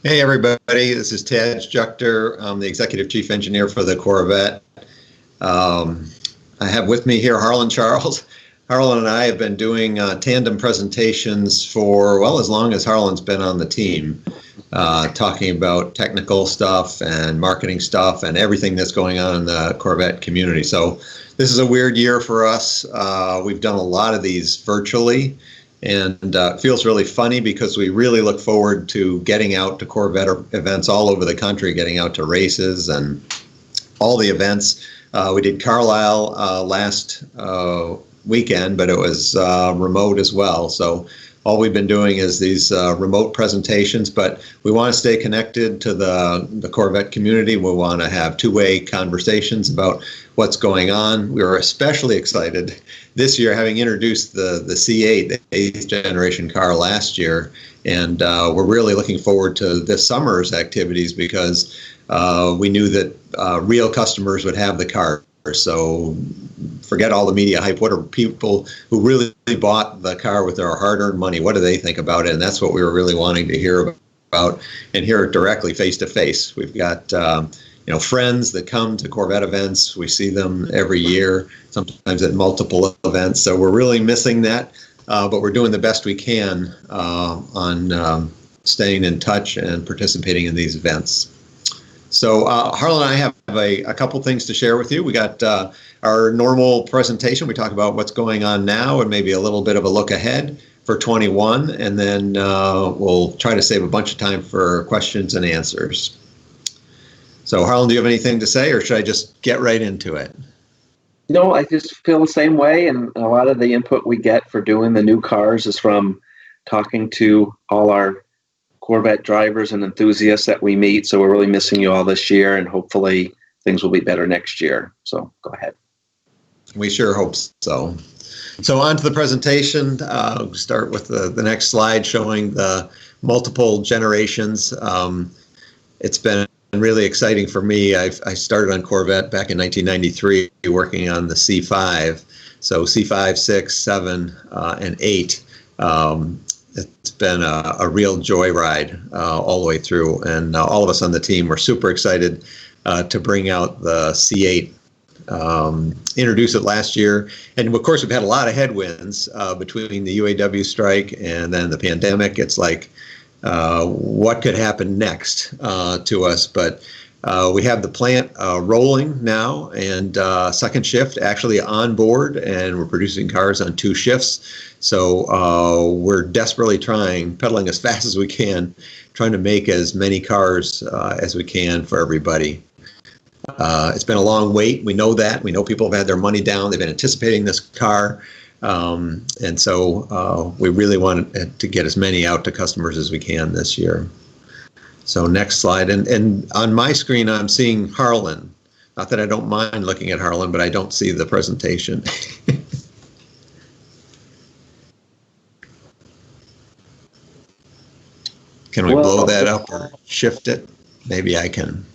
Hey everybody, this is Tadge Juechter. I'm the Executive Chief Engineer for the Corvette. I have with me here Harlan Charles. Harlan and I have been doing tandem presentations for, well, as long as Harlan's been on the team, talking about technical stuff and marketing stuff and everything that's going on in the Corvette community. So this is a weird year for us. We've done a lot of these virtually. And it feels really funny because we really look forward to getting out to Corvette events all over the country, getting out to races and all the events. We did Carlisle last weekend, but it was remote as well. So all we've been doing is these remote presentations, but we want to stay connected to the Corvette community. We want to have two-way conversations about what's going on. We were especially excited this year, having introduced the C8, the 8th generation car last year, and we're really looking forward to this summer's activities because we knew that real customers would have the car. So forget all the media hype. What are people who really bought the car with their hard-earned money? What do they think about it? And that's what we were really wanting to hear about and hear it directly face-to-face. We've got friends that come to Corvette events. We see them every year, sometimes at multiple events. So we're really missing that, but we're doing the best we can on staying in touch and participating in these events. So Harlan and I have a couple things to share with you. We got our normal presentation. We talk about what's going on now and maybe a little bit of a look ahead for 21, and then we'll try to save a bunch of time for questions and answers. So Harlan, do you have anything to say, or should I just get right into it? No, I just feel the same way, and a lot of the input we get for doing the new cars is from talking to all our Corvette drivers and enthusiasts that we meet. So we're really missing you all this year, and hopefully things will be better next year. So go ahead. We sure hope so. So on to the presentation. We'll start with the next slide showing the multiple generations. It's been really exciting for me. I started on Corvette back in 1993 working on the C5. So C5, 6, 7, and 8. It's been a real joyride all the way through, and all of us on the team were super excited to bring out the C8, introduce it last year. And of course, we've had a lot of headwinds between the UAW strike and then the pandemic. It's like, what could happen next to us? But we have the plant rolling now, and second shift actually on board, and we're producing cars on 2 shifts. So we're desperately pedaling as fast as we can, trying to make as many cars as we can for everybody. It's been a long wait. We know that. We know people have had their money down. They've been anticipating this car. And so we really want to get as many out to customers as we can this year. So next slide. And on my screen, I'm seeing Harlan. Not that I don't mind looking at Harlan, but I don't see the presentation. Can we blow that up or shift it? Maybe I can.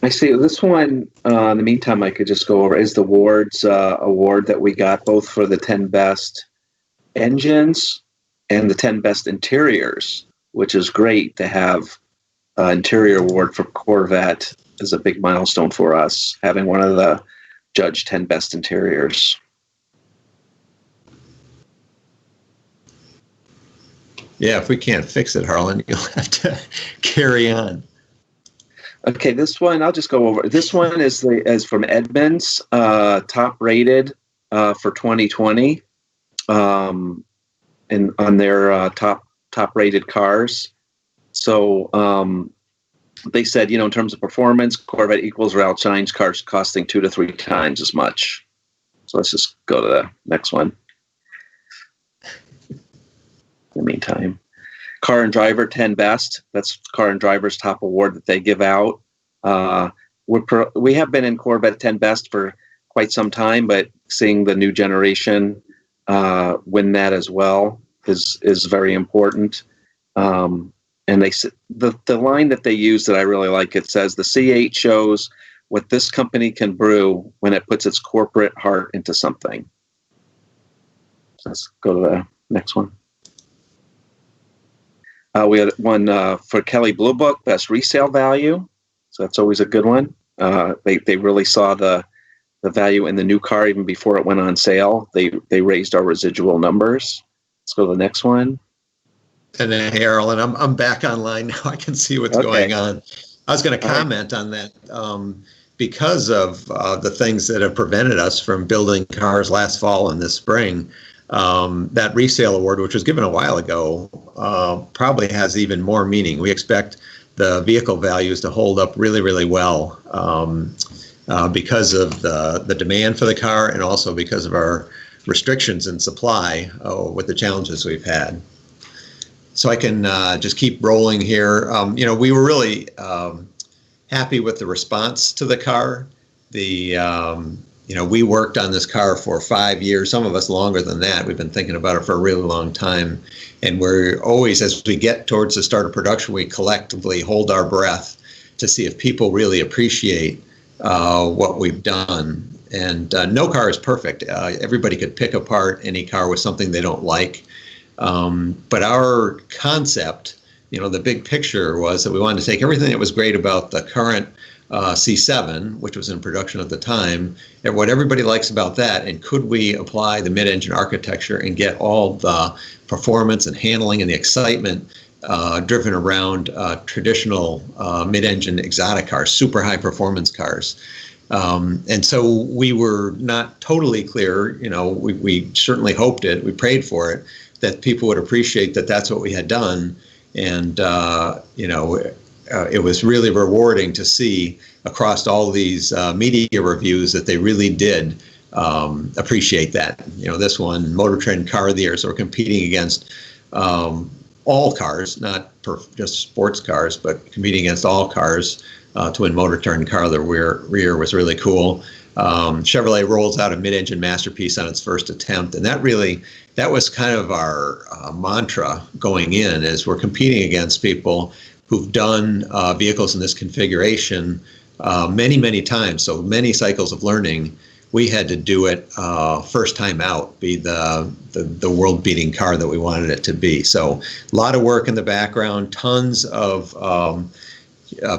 I see this one. In the meantime, I could just go over is the awards award that we got both for the 10 best engines and the 10 best interiors, which is great to have an interior award for Corvette is a big milestone for us, having one of the judged 10 best interiors. Yeah, if we can't fix it, Harlan, you'll have to carry on. Okay, this one I'll just go over. This one is from Edmunds, top rated for 2020, and on their top rated cars. So they said, in terms of performance, Corvette equals or outshines cars costing 2 to 3 times as much. So let's just go to the next one. In the meantime, Car and Driver 10 Best. That's Car and Driver's top award that they give out. We have been in Corvette 10 Best for quite some time, but seeing the new generation win that as well is very important. And the line that they use that I really like, it says, the C8 shows what this company can brew when it puts its corporate heart into something. Let's go to the next one. We had one for Kelley Blue Book, best resale value. So that's always a good one. They really saw the value in the new car even before it went on sale. They raised our residual numbers. Let's go to the next one. And then, hey, Harlan, I'm back online now. I can see what's going on. I was going to comment on that. Because of the things that have prevented us from building cars last fall and this spring, that resale award, which was given a while ago, probably has even more meaning. We expect the vehicle values to hold up really, really well because of the demand for the car and also because of our restrictions in supply with the challenges we've had. So I can just keep rolling here. We were really happy with the response to the car. We worked on this car for 5 years, some of us longer than that. We've been thinking about it for a really long time. And we're always, as we get towards the start of production, we collectively hold our breath to see if people really appreciate what we've done. And no car is perfect. Everybody could pick apart any car with something they don't like. But our concept, the big picture was that we wanted to take everything that was great about the current C7, which was in production at the time, and what everybody likes about that, and could we apply the mid-engine architecture and get all the performance and handling and the excitement driven around traditional mid-engine exotic cars, super high performance cars. And so we were not totally clear, we certainly hoped it, we prayed for it, that people would appreciate that that's what we had done. And, it was really rewarding to see across all these media reviews that they really did appreciate that. This one, Motor Trend Car of the Year, so we're competing against all cars, not just sports cars, but competing against all cars to win Motor Trend Car of the Year was really cool. Chevrolet rolls out a mid-engine masterpiece on its first attempt, and that was kind of our mantra going in, is we're competing against people who've done vehicles in this configuration many, many times, so many cycles of learning. We had to do it first time out, be the world-beating car that we wanted it to be. So a lot of work in the background, tons of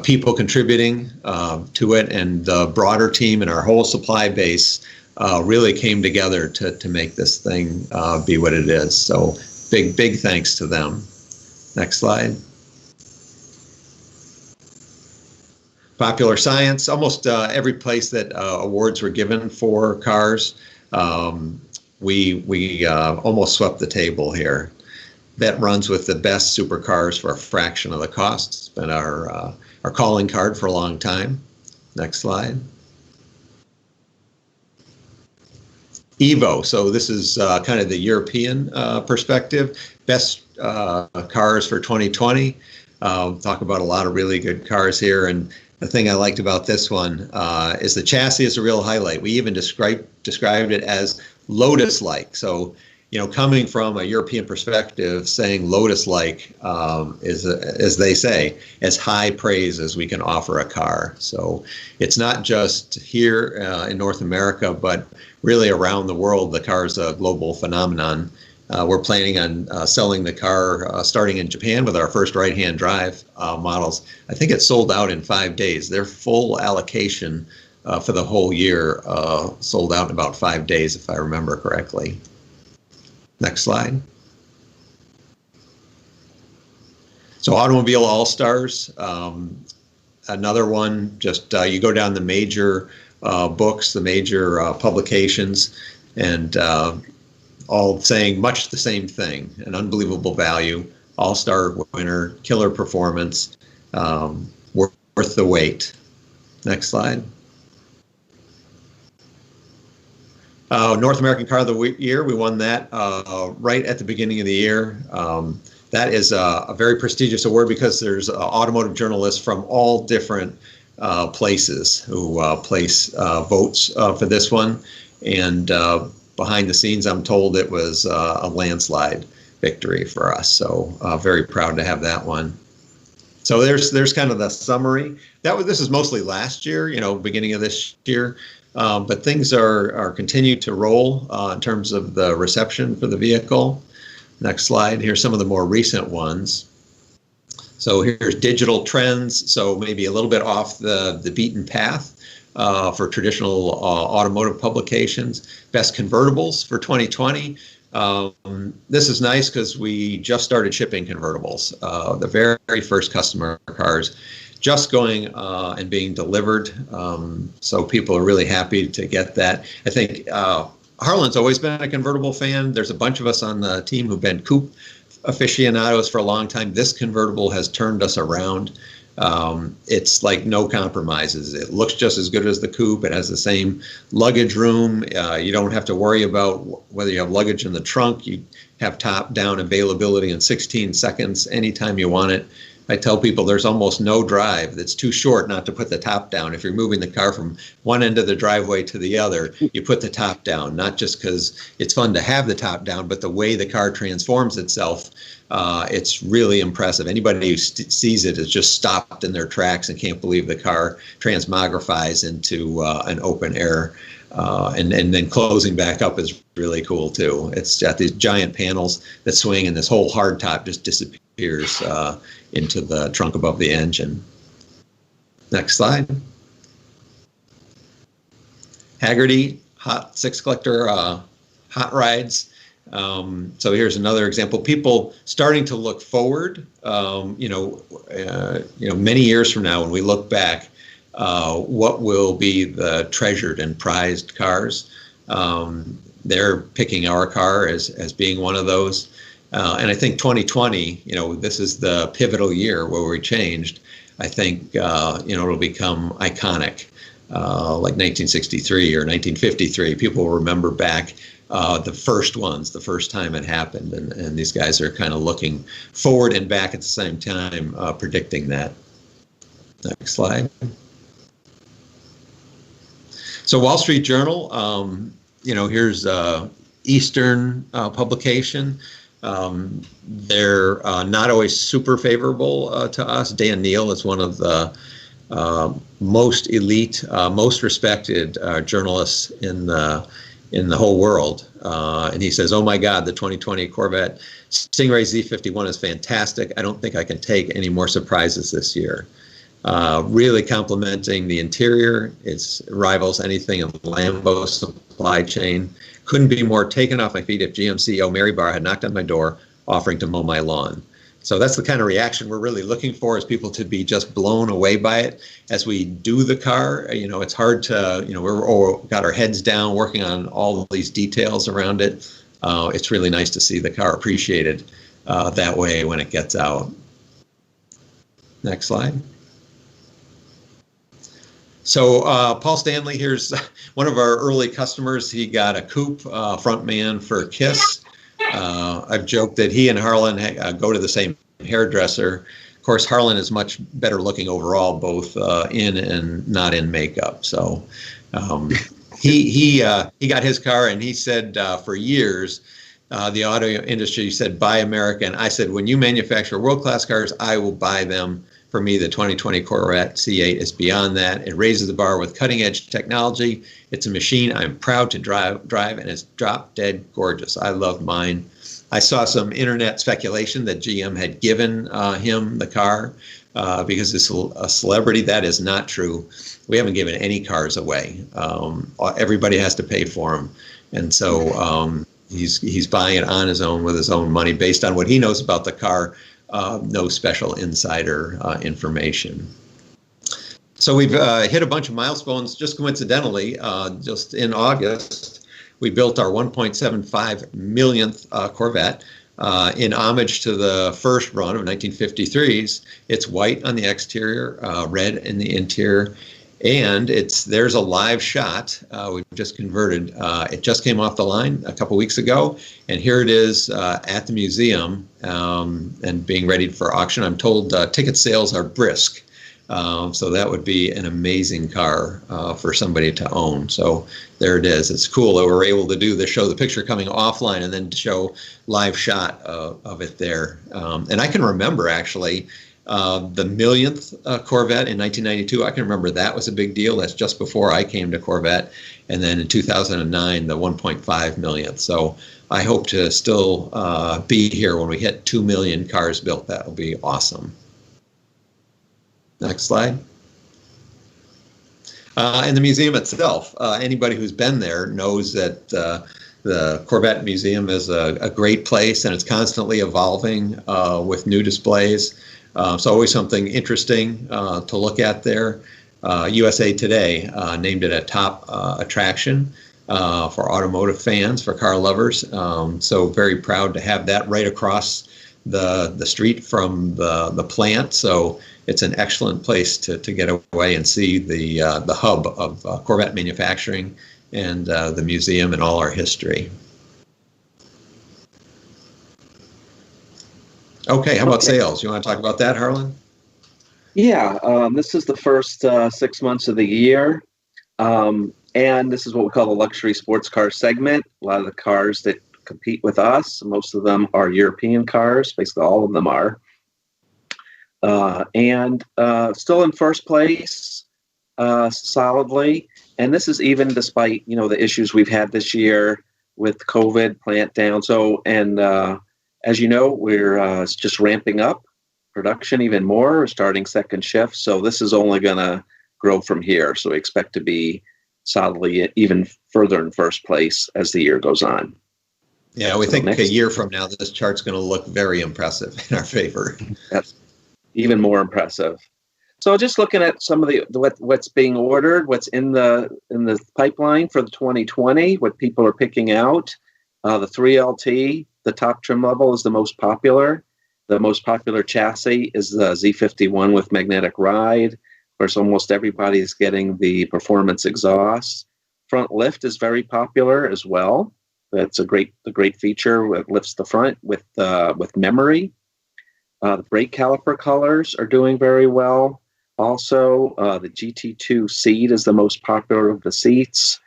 people contributing to it, and the broader team and our whole supply base really came together to make this thing be what it is. So big thanks to them. Next slide. Popular Science, almost every place that awards were given for cars, we almost swept the table here. That runs with the best supercars for a fraction of the cost. It's been our calling card for a long time. Next slide. Evo, so this is kind of the European perspective. Best cars for 2020. Talk about a lot of really good cars here, and the thing I liked about this one is the chassis is a real highlight. We even described it as Lotus-like. So, coming from a European perspective, saying Lotus-like is, as they say, as high praise as we can offer a car. So it's not just here in North America, but really around the world. The car is a global phenomenon. We're planning on selling the car starting in Japan with our first right-hand drive models. I think it's sold out in 5 days. Their full allocation for the whole year sold out in about 5 days, if I remember correctly. Next slide. So Automobile All-Stars, another one, just you go down the major books, the major publications, and all saying much the same thing: an unbelievable value, all-star winner, killer performance, worth the wait. Next slide. North American Car of the Year, we won that right at the beginning of the year. That is a very prestigious award because there's automotive journalists from all different places who place votes for this one. And behind the scenes, I'm told it was a landslide victory for us. So very proud to have that one. So there's kind of the summary. This is mostly last year, beginning of this year. But things are continuing to roll in terms of the reception for the vehicle. Next slide. Here's some of the more recent ones. So here's digital trends, so maybe a little bit off the beaten path for traditional automotive publications. Best convertibles for 2020. This is nice because we just started shipping convertibles. The very first customer cars just going and being delivered. So people are really happy to get that. I think Harlan's always been a convertible fan. There's a bunch of us on the team who've been coupe aficionados for a long time. This convertible has turned us around. It's like no compromises. It looks just as good as the coupe. It has the same luggage room. You don't have to worry about whether you have luggage in the trunk. You have top-down availability in 16 seconds anytime you want it. I tell people there's almost no drive that's too short not to put the top down. If you're moving the car from one end of the driveway to the other, you put the top down, not just because it's fun to have the top down, but the way the car transforms itself, it's really impressive. Anybody who sees it is just stopped in their tracks and can't believe the car transmogrifies into an open air. And then closing back up is really cool too. It's got these giant panels that swing, and this whole hard top just disappears into the trunk above the engine. Next slide. Haggerty Hot Six Collector hot rides. So here's another example. People starting to look forward. Many years from now, when we look back, what will be the treasured and prized cars? They're picking our car as being one of those. And I think 2020, this is the pivotal year where we changed. I think, it'll become iconic, like 1963 or 1953. People will remember back the first ones, the first time it happened. And these guys are kind of looking forward and back at the same time, predicting that. Next slide. So Wall Street Journal, here's Eastern publication. They're not always super favorable to us. Dan Neal is one of the most elite, most respected journalists in the whole world. And he says, "Oh my God, the 2020 Corvette Stingray Z51 is fantastic. I don't think I can take any more surprises this year." Really complimenting the interior. It rivals anything in Lambo's supply chain. Couldn't be more taken off my feet if GM CEO Mary Barr had knocked on my door offering to mow my lawn. So that's the kind of reaction we're really looking for, is people to be just blown away by it. As we do the car, it's hard to, we're all got our heads down working on all of these details around it. It's really nice to see the car appreciated that way when it gets out. Next slide. So Paul Stanley, here's one of our early customers. He got a coupe front man for KISS. I've joked that he and Harlan go to the same hairdresser. Of course, Harlan is much better looking overall, both in and not in makeup. So he got his car, and he said for years, the auto industry said, "Buy American." I said, "When you manufacture world-class cars, I will buy them." For me, the 2020 Corvette C8 is beyond that. It raises the bar with cutting-edge technology. It's a machine I'm proud to drive, and it's drop-dead gorgeous. I love mine. I saw some internet speculation that GM had given him the car because it's a celebrity. That is not true. We haven't given any cars away. Everybody has to pay for them. And so he's buying it on his own with his own money based on what he knows about the car. No special insider information. So we've hit a bunch of milestones just coincidentally. Just in August, we built our 1.75 millionth Corvette in homage to the first run of 1953s. It's white on the exterior, red in the interior, and there's a live shot. We've just converted. It just came off the line a couple weeks ago, and here it is at the museum and being ready for auction. I'm told ticket sales are brisk, so that would be an amazing car for somebody to own. So there it is. It's cool that we're able to show the picture coming offline and then show live shot of it there. And I can remember actually. The millionth Corvette in 1992, I can remember that was a big deal. That's just before I came to Corvette. And then in 2009, the 1.5 millionth. So I hope to still be here when we hit 2 million cars built. That will be awesome. Next slide. And the museum itself, anybody who's been there knows that the Corvette Museum is a great place, and it's constantly evolving with new displays. It's always something interesting to look at there. USA Today named it a top attraction for automotive fans, for car lovers. So very proud to have that right across the street from the plant. So it's an excellent place to get away and see the hub of Corvette manufacturing and the museum and all our history. Okay, how about sales? You want to talk about that, Harlan? Yeah, this is the first 6 months of the year, and this is what we call the luxury sports car segment. A lot of the cars that compete with us, most of them are European cars, basically all of them are. And still in first place, solidly. And this is even despite, the issues we've had this year with COVID, plant down. So, and as you know, we're just ramping up production even more. We're starting second shift. So this is only going to grow from here. So we expect to be solidly even further in first place as the year goes on. Yeah, we think a year from now, this chart's going to look very impressive in our favor. That's even more impressive. So just looking at some of what's being ordered, what's in the pipeline for the 2020, what people are picking out. The 3LT, the top trim level, is the most popular. The most popular chassis is the Z51 with magnetic ride. Of course, almost everybody's getting the performance exhaust. Front lift is very popular as well. That's a great feature. It lifts the front with memory. The brake caliper colors are doing very well. Also, the GT2 seat is the most popular of the seats.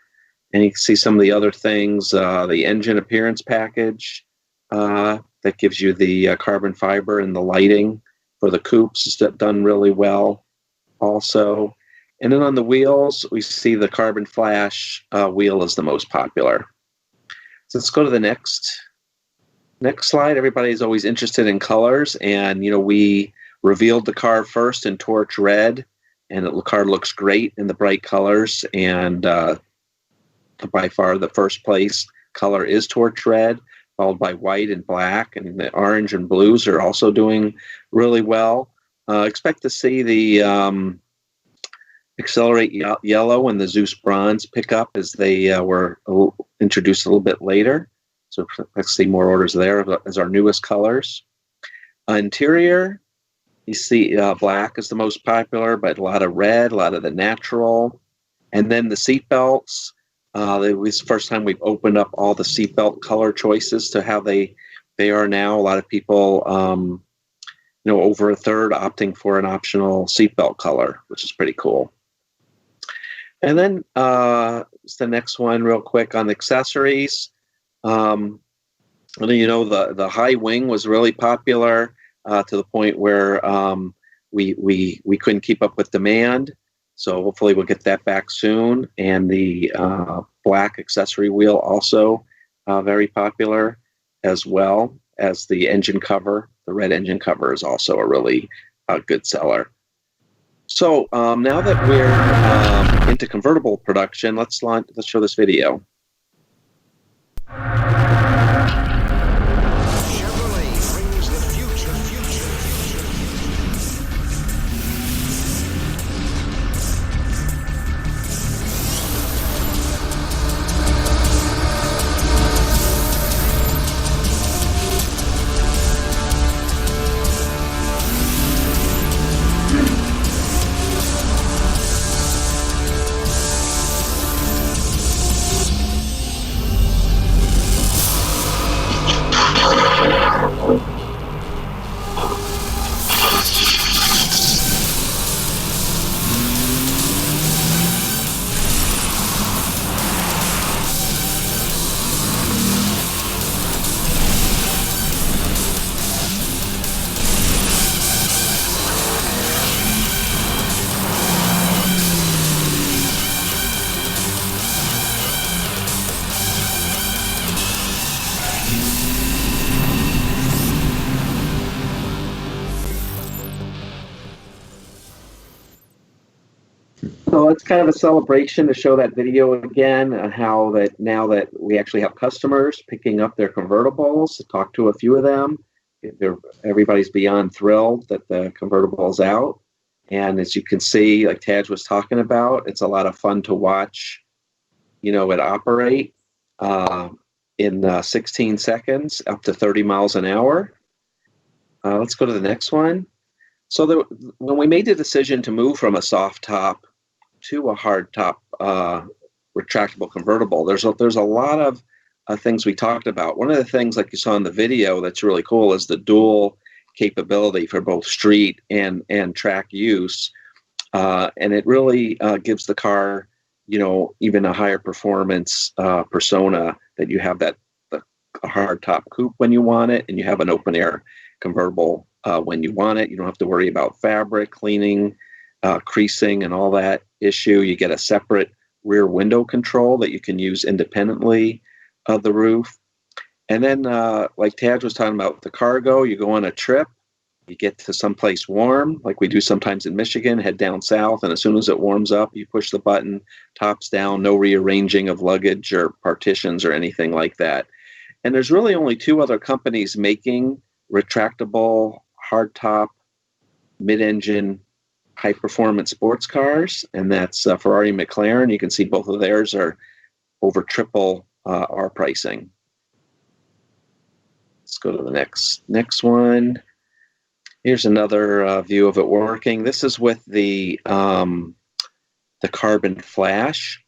And you can see some of the other things. The engine appearance package that gives you the carbon fiber and the lighting for the coupes is done really well also. And then on the wheels, we see the carbon flash wheel is the most popular. So let's go to the next slide. Everybody's always interested in colors, and we revealed the car first in torch red, and the car looks great in the bright colors. And by far the first place color is torch red, followed by white and black, and the orange and blues are also doing really well. Expect to see the Accelerate Yellow and the Zeus Bronze pick up as they were introduced a little bit later. So let's see more orders there as our newest colors. Interior, you see black is the most popular, but a lot of red, a lot of the natural. And then the seat belts. It was the first time we've opened up all the seatbelt color choices to how they are now. A lot of people, over a third opting for an optional seatbelt color, which is pretty cool. And then it's the next one real quick on accessories. The high wing was really popular to the point where we couldn't keep up with demand. So hopefully we'll get that back soon. And the black accessory wheel also very popular, as well as the engine cover. The red engine cover is also a really good seller. So now that we're into convertible production, let's show this video. So it's kind of a celebration to show that video again, and how that now that we actually have customers picking up their convertibles, to talk to a few of them. Everybody's beyond thrilled that the convertible is out. And as you can see, like Tadge was talking about, it's a lot of fun to watch, it operate in 16 seconds, up to 30 miles an hour. Let's go to the next one. So when we made the decision to move from a soft top to a hard top retractable convertible, there's a lot of things we talked about. One of the things, like you saw in the video, that's really cool is the dual capability for both street and track use, and it really gives the car, even a higher performance persona, that you have the hard top coupe when you want it, and you have an open air convertible when you want it. You don't have to worry about fabric cleaning, creasing, and all that issue. You get a separate rear window control that you can use independently of the roof. And then, like Tadge was talking about, the cargo, you go on a trip, you get to someplace warm, like we do sometimes in Michigan, head down south, and as soon as it warms up, you push the button, tops down, no rearranging of luggage or partitions or anything like that. And there's really only two other companies making retractable, hardtop, mid-engine, high-performance sports cars, and that's Ferrari and McLaren. You can see both of theirs are over triple our pricing. Let's go to the next one. Here's another view of it working. This is with the carbon flash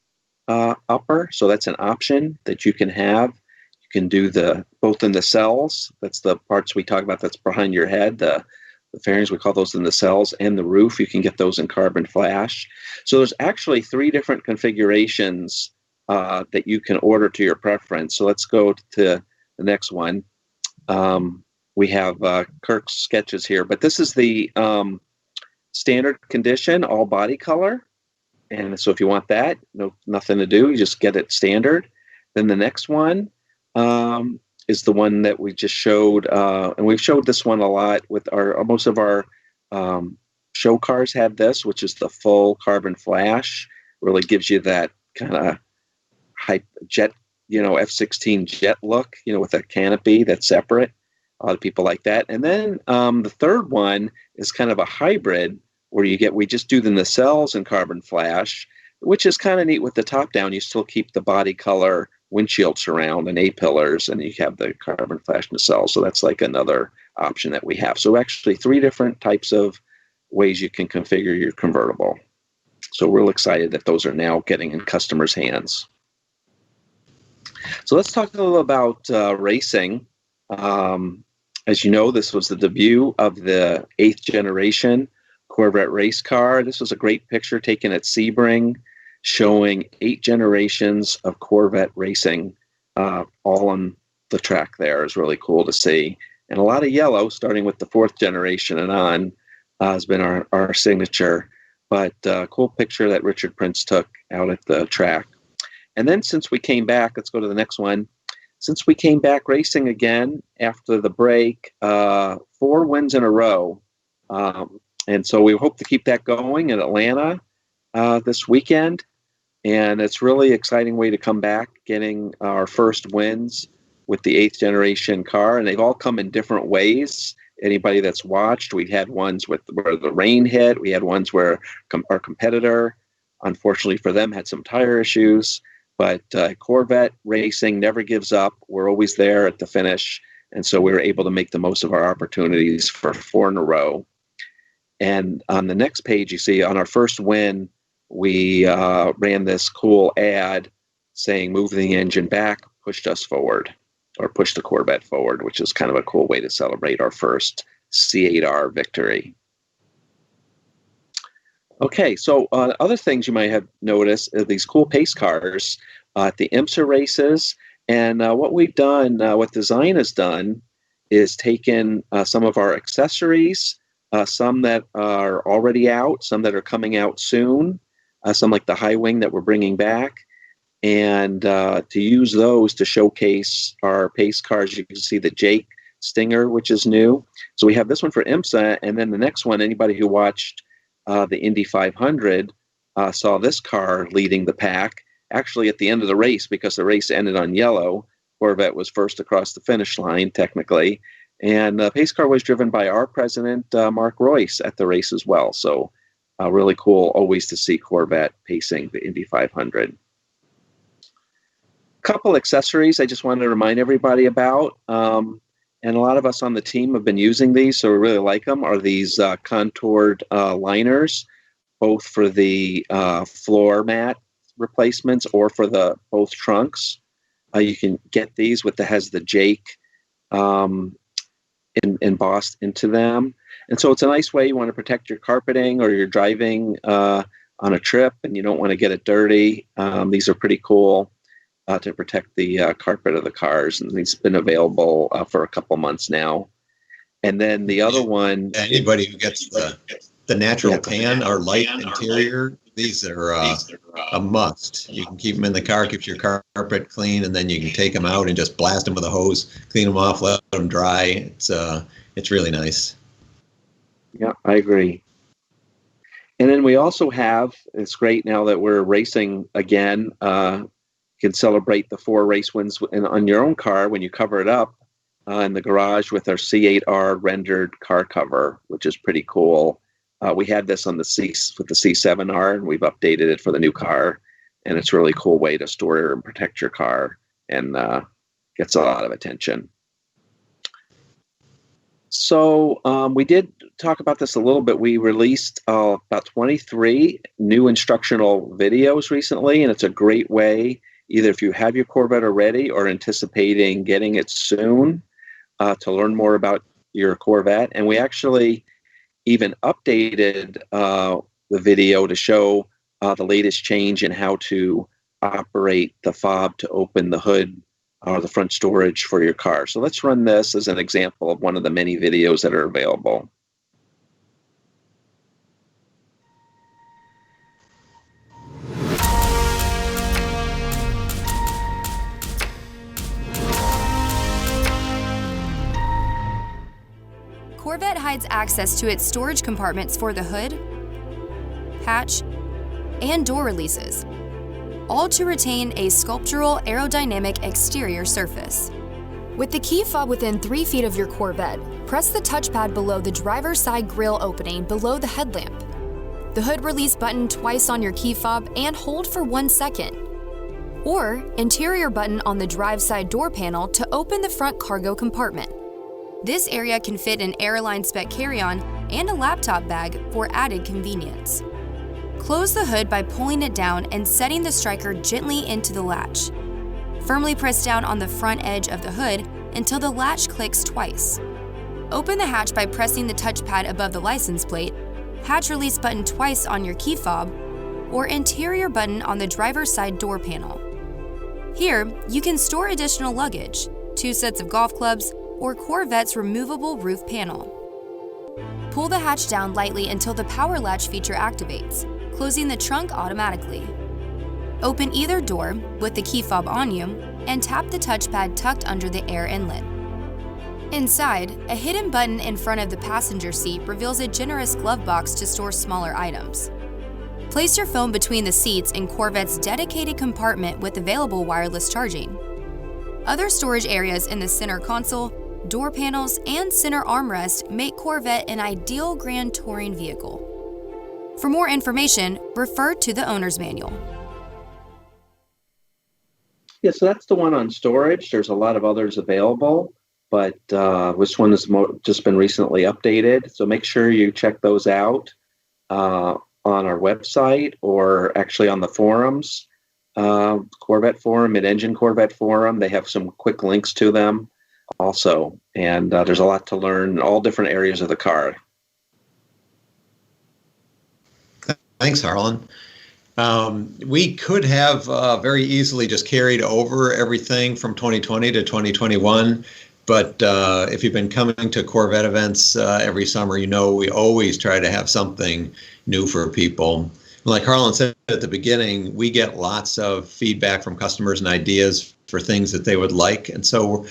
upper. So that's an option that you can have. You can do both in the cells. That's the parts we talk about. That's behind your head. The fairings, we call those in the cells, and the roof. You can get those in carbon flash. So there's actually 3 different configurations that you can order to your preference. So let's go to the next one. We have Kirk's sketches here, but this is the standard condition, all body color. And so if you want that, nothing to do, you just get it standard. Then the next one is the one that we just showed, and we've showed this one a lot with most of our show cars have this, which is the full carbon flash. Really gives you that kind of hype jet, F-16 jet look, with a canopy that's separate. A lot of people like that. And then the third one is kind of a hybrid where we just do the nacelles in carbon flash, which is kind of neat with the top down. You still keep the body color windshield surround and A-pillars, and you have the carbon flash nacelle. So that's like another option that we have. So actually 3 different types of ways you can configure your convertible. So we're real excited that those are now getting in customers' hands. So let's talk a little about racing. As you know, this was the debut of the 8th generation Corvette race car. This was a great picture taken at Sebring, showing 8 generations of Corvette racing, all on the track there. Is really cool to see. And a lot of yellow, starting with the 4th generation and on, has been our signature. But cool picture that Richard Prince took out at the track. And then since we came back, let's go to the next one. Since we came back racing again after the break, 4 wins in a row. And so we hope to keep that going in Atlanta this weekend. And it's really exciting way to come back, getting our first wins with the 8th generation car. And they've all come in different ways. Anybody that's watched, we had ones where the rain hit. We had ones where our competitor, unfortunately for them, had some tire issues. But Corvette racing never gives up. We're always there at the finish. And so we were able to make the most of our opportunities for 4 in a row. And on the next page, you see on our first win, we ran this cool ad saying, "Move the engine back, pushed us forward," or push the Corvette forward, which is kind of a cool way to celebrate our first C8R victory. Okay, so other things you might have noticed are these cool pace cars at the IMSA races. And what we've done, what design has done, is taken some of our accessories, some that are already out, some that are coming out soon, some like the high wing that we're bringing back, and to use those to showcase our pace cars. You can see the Jake Stinger, which is new. So we have this one for IMSA, and then the next one, anybody who watched the Indy 500 saw this car leading the pack. Actually, at the end of the race, because the race ended on yellow, Corvette was first across the finish line, technically. And the pace car was driven by our president, Mark Royce, at the race as well. So really cool always to see Corvette pacing the Indy 500. Couple accessories I just wanted to remind everybody about. And a lot of us on the team have been using these, so we really like them, are these contoured liners, both for the floor mat replacements or for the both trunks. You can get these has the Jake embossed into them. And so it's a nice way you want to protect your carpeting, or you're driving on a trip and you don't want to get it dirty. These are pretty cool to protect the carpet of the cars, and these have been available for a couple months now. And then the other one, anybody who gets the natural tan or light interior, these are a must. You can keep them in the car, keeps your carpet clean, and then you can take them out and just blast them with a hose, clean them off, let them dry. It's really nice. Yeah, I agree. And then we also have, it's great now that we're racing again, you can celebrate the 4 race wins on your own car when you cover it up in the garage with our C8R rendered car cover, which is pretty cool. We had this on the C7R, and we've updated it for the new car, and it's a really cool way to store and protect your car, and gets a lot of attention. So we did talk about this a little bit. We released about 23 new instructional videos recently, and it's a great way, either if you have your Corvette already or anticipating getting it soon, to learn more about your Corvette. And we actually even updated the video to show the latest change in how to operate the fob to open the hood or the front storage for your car. So let's run this as an example of one of the many videos that are available. Corvette hides access to its storage compartments for the hood, hatch, and door releases, all to retain a sculptural aerodynamic exterior surface. With the key fob within 3 feet of your Corvette, press the touchpad below the driver's side grille opening below the headlamp. The hood release button twice on your key fob and hold for 1 second. Or interior button on the drive side door panel to open the front cargo compartment. This area can fit an airline spec carry-on and a laptop bag for added convenience. Close the hood by pulling it down and setting the striker gently into the latch. Firmly press down on the front edge of the hood until the latch clicks twice. Open the hatch by pressing the touchpad above the license plate, hatch release button twice on your key fob, or interior button on the driver's side door panel. Here, you can store additional luggage, 2 sets of golf clubs, or Corvette's removable roof panel. Pull the hatch down lightly until the power latch feature activates, closing the trunk automatically. Open either door with the key fob on you and tap the touchpad tucked under the air inlet. Inside, a hidden button in front of the passenger seat reveals a generous glove box to store smaller items. Place your phone between the seats in Corvette's dedicated compartment with available wireless charging. Other storage areas in the center console, door panels, and center armrest make Corvette an ideal grand touring vehicle. For more information, refer to the owner's manual. Yeah, so that's the one on storage. There's a lot of others available, but this one has just been recently updated. So make sure you check those out on our website, or actually on the forums, Corvette Forum, Mid-Engine Corvette Forum. They have some quick links to them also, and there's a lot to learn in all different areas of the car. Thanks, Harlan. We could have very easily just carried over everything from 2020 to 2021, but if you've been coming to Corvette events every summer, you know we always try to have something new for people. Like Harlan said at the beginning, we get lots of feedback from customers and ideas for things that they would like, and so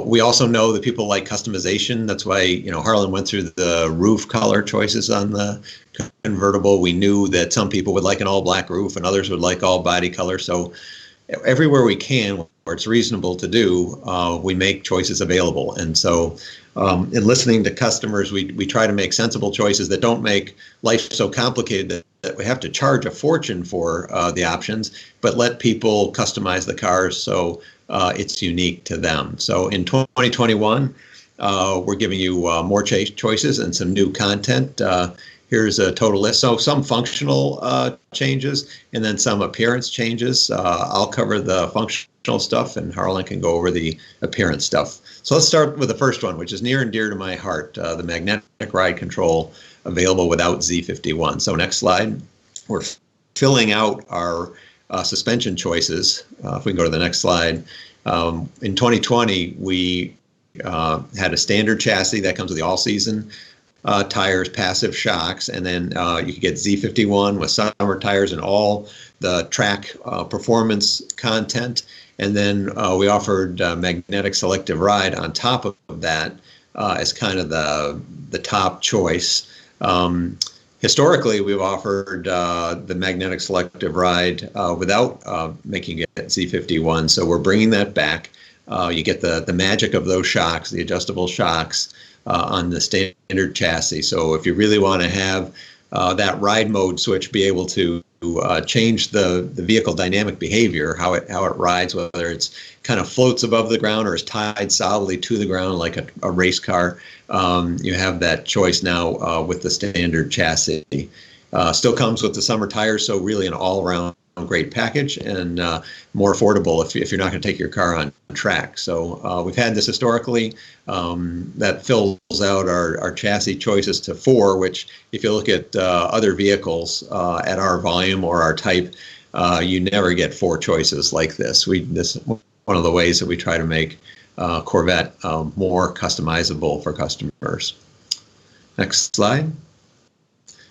We also know that people like customization. That's why, Harlan went through the roof color choices on the convertible. We knew that some people would like an all black roof and others would like all body color. So everywhere we can, where it's reasonable to do, we make choices available. And so in listening to customers, we try to make sensible choices that don't make life so complicated that we have to charge a fortune for the options, but let people customize the cars so it's unique to them. So in 2021, we're giving you more choices and some new content. Here's a total list. So some functional changes and then some appearance changes. I'll cover the functional stuff and Harlan can go over the appearance stuff. So let's start with the first one, which is near and dear to my heart, the magnetic ride control available without Z51. So next slide. We're filling out our suspension choices. If we can go to the next slide. In 2020, we had a standard chassis that comes with the all-season tires, passive shocks, and then you could get Z51 with summer tires and all the track performance content. And then we offered magnetic selective ride on top of that as kind of the top choice. Historically, we've offered the magnetic selective ride without making it Z51. So we're bringing that back. You get the magic of those shocks, the adjustable shocks on the standard chassis. So if you really want to have that ride mode switch be able to change the vehicle dynamic behavior, how it rides, whether it's kind of floats above the ground or is tied solidly to the ground like a race car, you have that choice now with the standard chassis. Still comes with the summer tires, so really an all-around great package and more affordable if you're not going to take your car on track. So we've had this historically. That fills out our chassis choices to 4, which if you look at other vehicles at our volume or our type, you never get 4 choices like this. This is one of the ways that we try to make Corvette more customizable for customers. Next slide.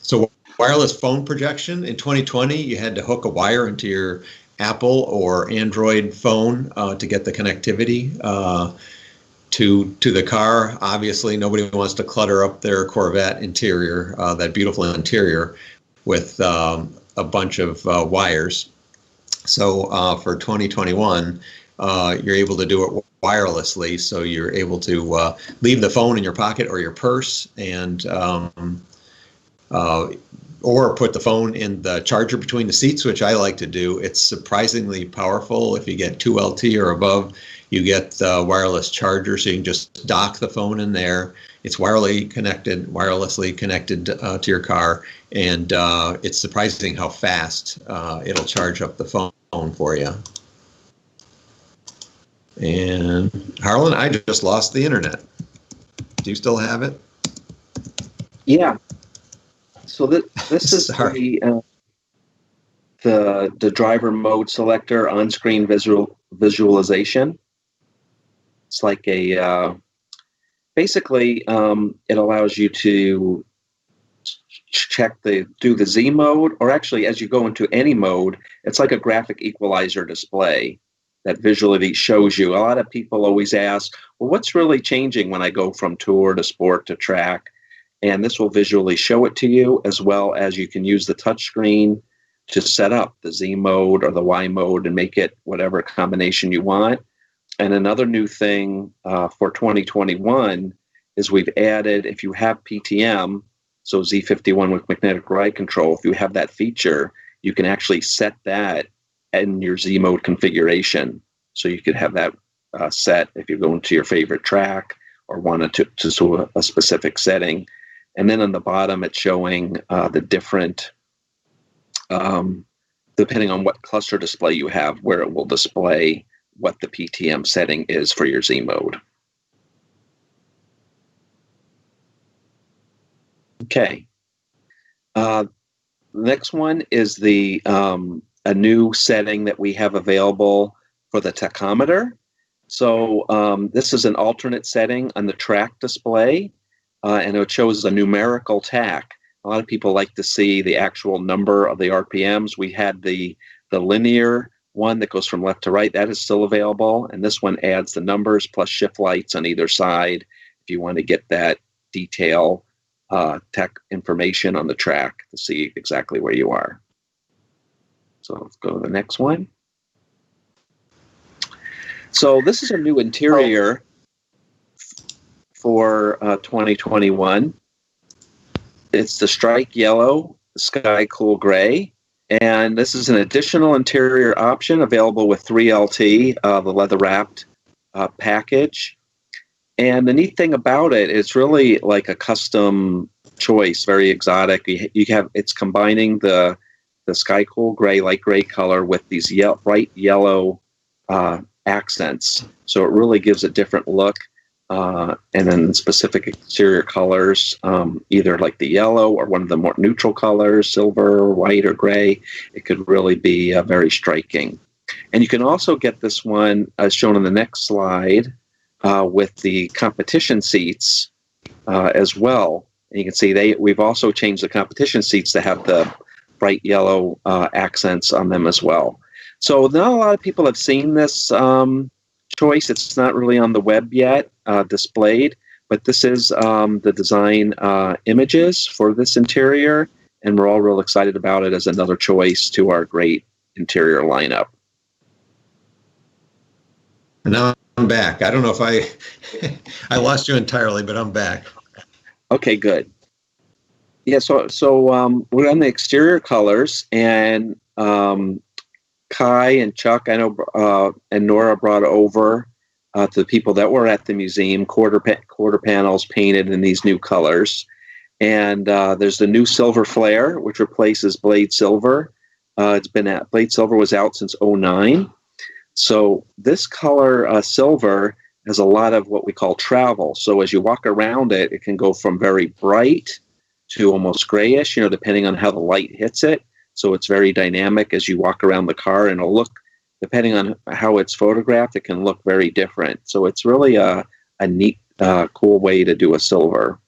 So wireless phone projection. In 2020, you had to hook a wire into your Apple or Android phone to get the connectivity to the car. Obviously, nobody wants to clutter up their Corvette interior, that beautiful interior, with a bunch of wires. So for 2021, you're able to do it wirelessly. So you're able to leave the phone in your pocket or your purse and or put the phone in the charger between the seats, which I like to do. It's surprisingly powerful. If you get 2 LT or above, you get the wireless charger, so you can just dock the phone in there. It's wirelessly connected to your car, and it's surprising how fast it'll charge up the phone for you. And Harlan, I just lost the internet. Do you still have it? Yeah. So this is the driver mode selector on-screen visualization. It's like a basically it allows you to do the Z mode, or actually as you go into any mode, it's like a graphic equalizer display that visually shows you. A lot of people always ask, well, what's really changing when I go from tour to sport to track? And this will visually show it to you, as well as you can use the touch screen to set up the Z mode or the Y mode and make it whatever combination you want. And another new thing for 2021 is we've added, if you have PTM, so Z51 with magnetic ride control, if you have that feature, you can actually set that in your Z mode configuration. So you could have that set if you go into your favorite track or wanted to do a specific setting. And then on the bottom, it's showing the different, depending on what cluster display you have, where it will display what the PTM setting is for your Z mode. Okay. The next one is the a new setting that we have available for the tachometer. So this is an alternate setting on the track display. And it shows a numerical tach. A lot of people like to see the actual number of the RPMs. We had the linear one that goes from left to right. That is still available. And this one adds the numbers plus shift lights on either side if you want to get that detail tech information on the track to see exactly where you are. So let's go to the next one. So this is a new interior for 2021. It's the strike yellow, sky cool gray, and this is an additional interior option available with 3LT, the leather wrapped package. And the neat thing about it, it's really like a custom choice, very exotic. You have it's combining the sky cool gray, light gray color with these bright yellow accents. So it really gives a different look. And then specific exterior colors, either like the yellow or one of the more neutral colors, silver, white, or gray. It could really be very striking. And you can also get this one, as shown in the next slide, with the competition seats as well. And you can see we've also changed the competition seats to have the bright yellow accents on them as well. So not a lot of people have seen this choice. It's not really on the web yet displayed, but this is the design images for this interior, and we're all real excited about it as another choice to our great interior lineup. Now I'm back. I don't know if I lost you entirely, but I'm back. Okay, good. Yeah, so we're on the exterior colors, and Kai and Chuck, I know, and Nora brought over to the people that were at the museum quarter panels painted in these new colors. And there's the new silver flare, which replaces Blade Silver. Blade Silver was out since '09. So this color silver has a lot of what we call travel. So as you walk around it, it can go from very bright to almost grayish, depending on how the light hits it. So it's very dynamic as you walk around the car, and it'll look, depending on how it's photographed, it can look very different. So it's really a neat, cool way to do a silver.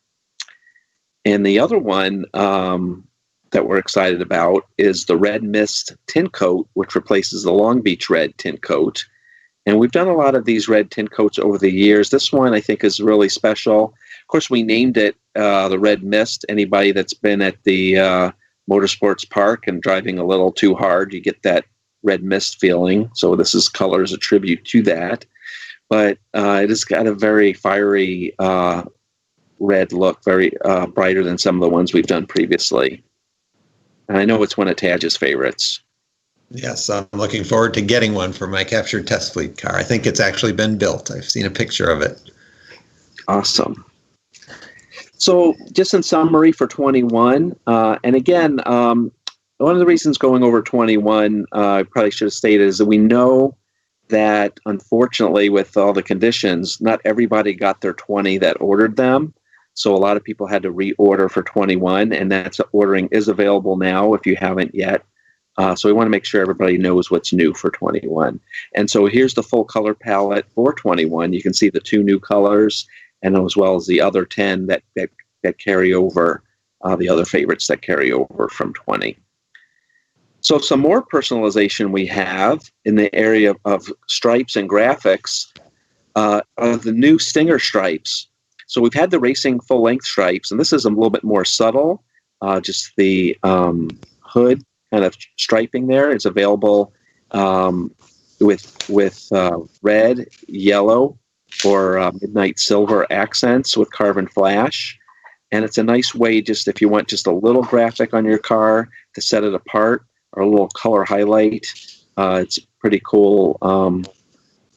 And the other one that we're excited about is the Red Mist tint coat, which replaces the Long Beach Red tint coat. And we've done a lot of these red tint coats over the years. This one I think is really special. Of course, we named it the Red Mist. Anybody that's been at the Motorsports Park and driving a little too hard, you get that red mist feeling. So this is color as a tribute to that. But it has got a very fiery red look, very brighter than some of the ones we've done previously. And I know it's one of Tadge's favorites. Yes, I'm looking forward to getting one for my captured test fleet car. I think it's actually been built. I've seen a picture of it. Awesome. So just in summary for 21, and again, one of the reasons going over 21, I probably should have stated, is that we know that unfortunately with all the conditions, not everybody got their 20 that ordered them. So a lot of people had to reorder for 21, and that ordering is available now if you haven't yet. So we want to make sure everybody knows what's new for 21. And so here's the full color palette for 21. You can see the 2 new colors, and as well as the other 10 that carry over, the other favorites that carry over from 20. So some more personalization we have in the area of stripes and graphics are the new Stinger stripes. So we've had the racing full-length stripes, and this is a little bit more subtle. Just the hood kind of striping there is available with red, yellow, or midnight silver accents with carbon flash. And it's a nice way, just if you want just a little graphic on your car to set it apart, or a little color highlight. It's a pretty cool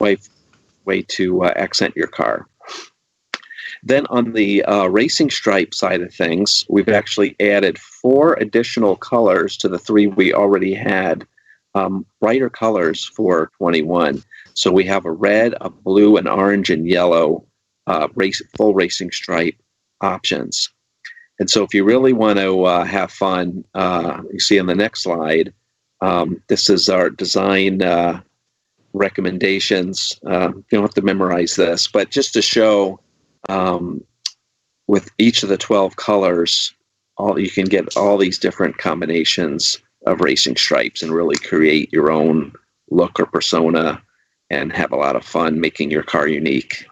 way to accent your car. Then on the racing stripe side of things, we've actually added 4 additional colors to the 3 we already had, brighter colors for 21. So we have a red, a blue, an orange, and yellow full racing stripe options. And so if you really want to have fun, you see on the next slide, this is our design recommendations. You don't have to memorize this, but just to show with each of the 12 colors, you can get all these different combinations of racing stripes and really create your own look or persona and have a lot of fun making your car unique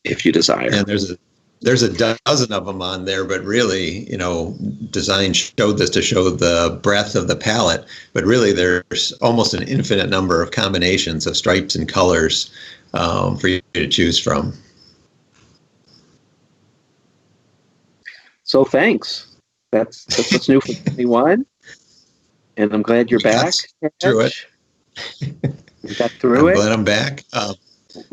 if you desire. And there's a dozen of them on there, but really, design showed this to show the breadth of the palette, but really there's almost an infinite number of combinations of stripes and colors for you to choose from. So thanks. That's what's new for 21. And I'm glad you're back. Through it. We got through it. I'm glad I'm back.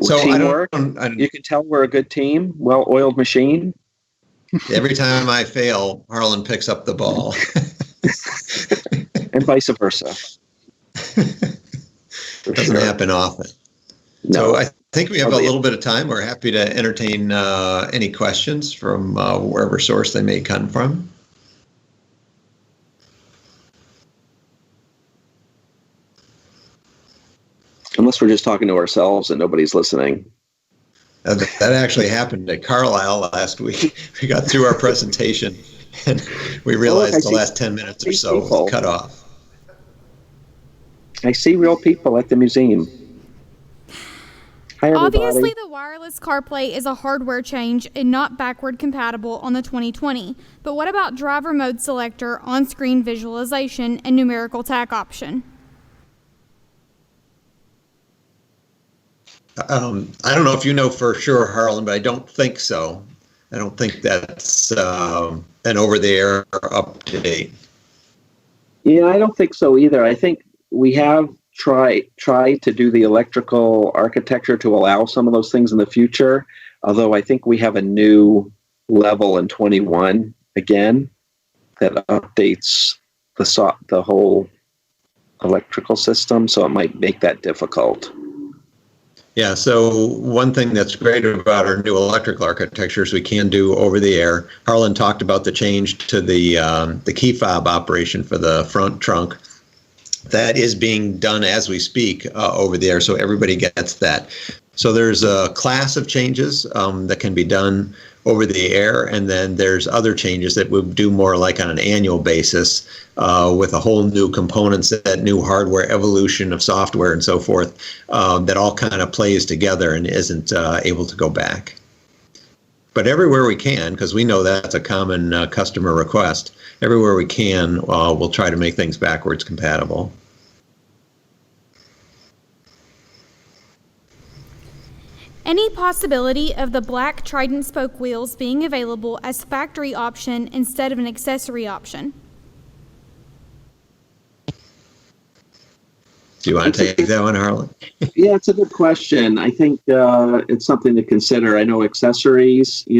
So teamwork. I don't, you can tell we're a good team, well-oiled machine. Every time I fail, Harlan picks up the ball. And vice versa. Doesn't happen often. No. So I think we have a little bit of time. We're happy to entertain any questions from wherever source they may come from. Unless we're just talking to ourselves and nobody's listening. That actually happened at Carlisle last week. We got through our presentation and we realized the last 10 minutes or so was cut off. I see real people at the museum. Hi, everybody. Obviously, the wireless CarPlay is a hardware change and not backward compatible on the 2020. But what about driver mode selector, on-screen visualization, and numerical tack option? I don't know if you know for sure, Harlan, but I don't think so. I don't think that's an over-the-air update. Yeah, I don't think so either. I think we have tried to do the electrical architecture to allow some of those things in the future, although I think we have a new level in 21 again that updates the whole electrical system, so it might make that difficult. Yeah, so one thing that's great about our new electrical architecture is we can do over the air. Harlan talked about the change to the key fob operation for the front trunk. That is being done as we speak over the air, so everybody gets that. So there's a class of changes that can be done over the air, and then there's other changes that we do more like on an annual basis with a whole new component set, new hardware, evolution of software, and so forth, that all kind of plays together and isn't able to go back. But everywhere we can, because we know that's a common customer request, everywhere we can, we'll try to make things backwards compatible. Any possibility of the black Trident spoke wheels being available as factory option instead of an accessory option? Do you want to take that one, Harlan? Yeah, it's a good question. I think it's something to consider. I know accessories, they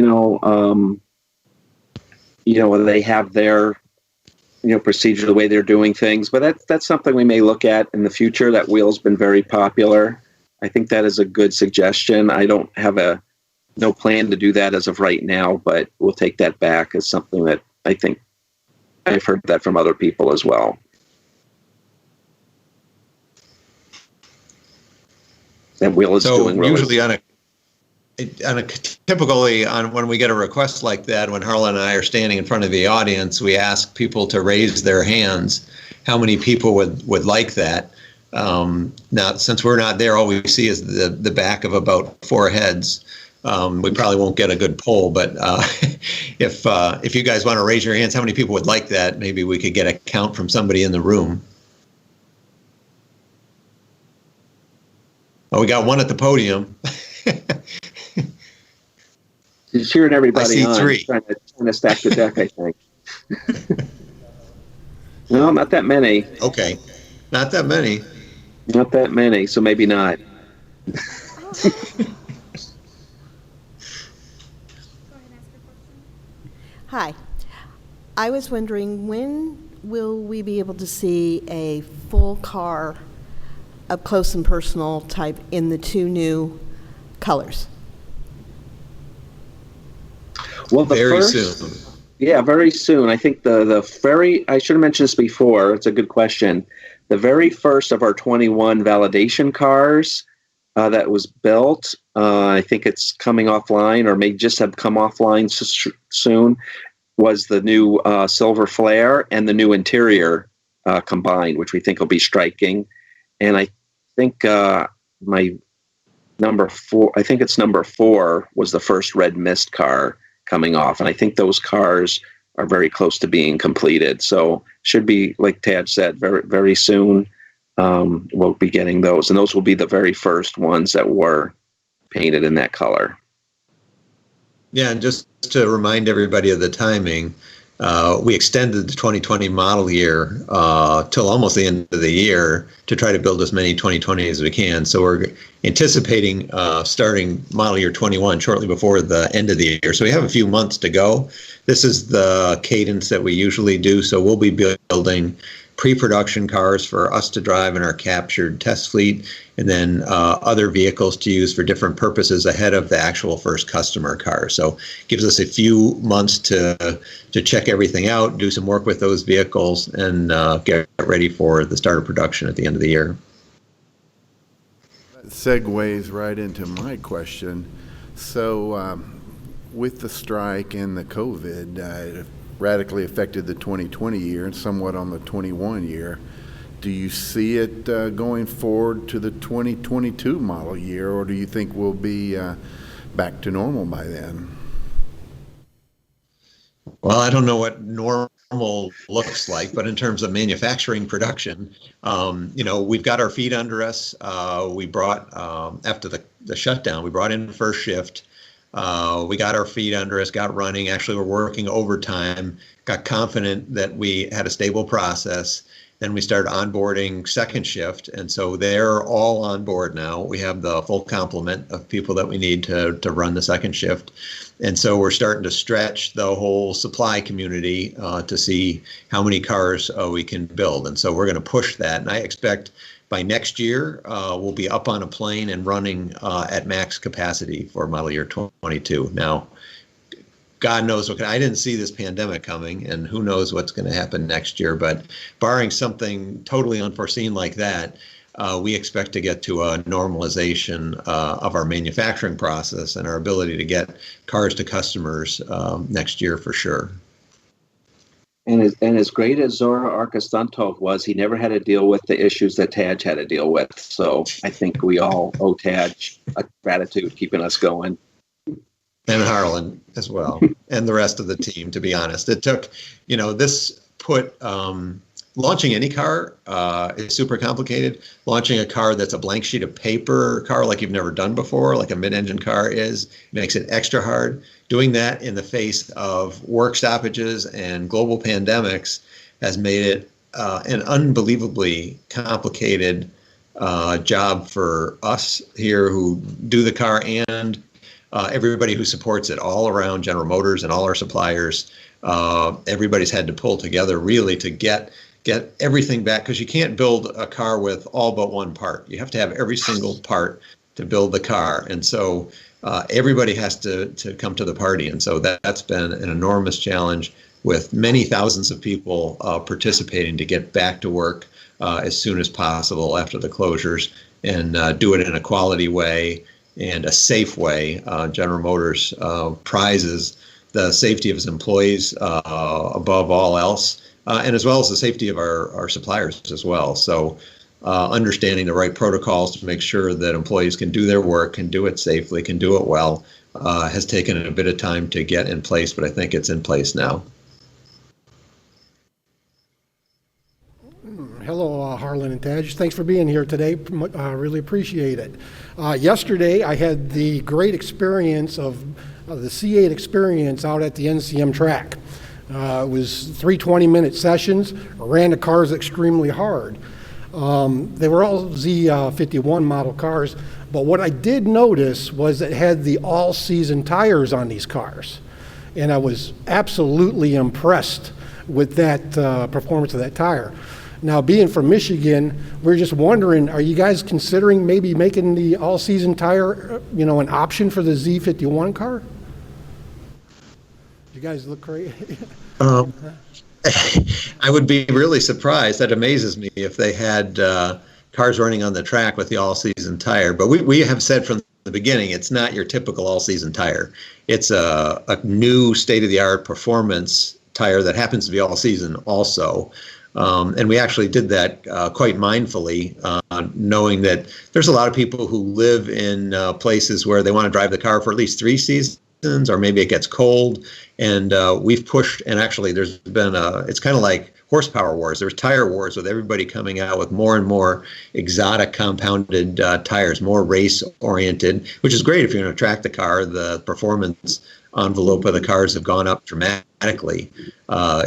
have their, procedure, the way they're doing things, but that's something we may look at in the future. That wheel's been very popular. I think that is a good suggestion. I don't have no plan to do that as of right now, but we'll take that back as something that I think I've heard that from other people as well. That wheel is doing really usually typically when we get a request like that, when Harlan and I are standing in front of the audience, we ask people to raise their hands. How many people would like that? Now, since we're not there, all we see is the back of about 4 heads. We probably won't get a good poll, but if you guys want to raise your hands, how many people would like that? Maybe we could get a count from somebody in the room. Oh, we got one at the podium. He's cheering everybody on. I see 3. Trying to stack the deck, I think. No, not that many. Okay, not that many. Not that many, so maybe not. Hi. I was wondering, when will we be able to see a full car up close and personal type in the 2 new colors? Well, very soon. Yeah, very soon. I think I should have mentioned this before. It's a good question. The very first of our 21 validation cars that was built, I think it's coming offline or may just have come offline soon, was the new silver flare and the new interior combined, which we think will be striking. And I think my number 4, I think it's number 4 was the first red mist car coming off. And I think those cars are very close to being completed. So should be, like Tadge said, very, very soon. We'll be getting those, and those will be the very first ones that were painted in that color. Yeah, and just to remind everybody of the timing, we extended the 2020 model year till almost the end of the year to try to build as many 2020 as we can. So we're anticipating starting model year 21 shortly before the end of the year. So we have a few months to go. This is the cadence that we usually do. So we'll be building pre-production cars for us to drive in our captured test fleet, and then other vehicles to use for different purposes ahead of the actual first customer car. So it gives us a few months to check everything out, do some work with those vehicles, and get ready for the start of production at the end of the year. That segues right into my question. So with the strike and the COVID, it radically affected the 2020 year and somewhat on the 21 year. Do you see it going forward to the 2022 model year, or do you think we'll be back to normal by then? Well, I don't know what normal looks like, but in terms of manufacturing production, we've got our feet under us. We brought, after the shutdown, we brought in first shift. We got our feet under us, got running. Actually, we're working overtime, got confident that we had a stable process. Then we started onboarding second shift, and so they're all on board now. We have the full complement of people that we need to run the second shift. And so we're starting to stretch the whole supply community to see how many cars we can build. And so we're going to push that. And I expect by next year, we'll be up on a plane and running at max capacity for model year 22. Now, God knows I didn't see this pandemic coming, and who knows what's going to happen next year. But barring something totally unforeseen like that, we expect to get to a normalization of our manufacturing process and our ability to get cars to customers next year for sure. And as great as Zora Arkastantov was, he never had to deal with the issues that Tadge had to deal with. So I think we all owe Tadge a gratitude keeping us going. And Harlan as well, and the rest of the team, to be honest. It took, launching any car is super complicated. Launching a car that's a blank sheet of paper car like you've never done before, like a mid-engine car makes it extra hard. Doing that in the face of work stoppages and global pandemics has made it an unbelievably complicated job for us here who do the car and everybody who supports it all around General Motors and all our suppliers. Everybody's had to pull together really to get everything back, because you can't build a car with all but one part. You have to have every single part to build the car. And so everybody has to come to the party. And so that's been an enormous challenge, with many thousands of people participating to get back to work as soon as possible after the closures, and do it in a quality way and a safe way. General Motors prizes the safety of its employees above all else, and as well as the safety of our suppliers as well. So understanding the right protocols to make sure that employees can do their work, can do it safely, can do it well, has taken a bit of time to get in place, but I think it's in place now. Hello, Harlan and Tadge. Thanks for being here today. I really appreciate it. Yesterday, I had the great experience of the C8 experience out at the NCM track. It was 3 20-minute sessions. Ran the cars extremely hard. They were all Z51 model cars, but what I did notice was it had the all-season tires on these cars, and I was absolutely impressed with that performance of that tire. Now, being from Michigan, we're just wondering, are you guys considering maybe making the all-season tire, an option for the Z51 car? You guys look great. I would be really surprised. That amazes me if they had cars running on the track with the all-season tire. But we have said from the beginning, it's not your typical all-season tire. It's a new state-of-the-art performance tire that happens to be all-season also. And we actually did that quite mindfully, knowing that there's a lot of people who live in places where they want to drive the car for at least 3 seasons, or maybe it gets cold. And we've pushed, and actually there's been it's kind of like horsepower wars. There's tire wars with everybody coming out with more and more exotic compounded tires, more race oriented, which is great if you're going to track the car. The performance envelope of the cars have gone up dramatically,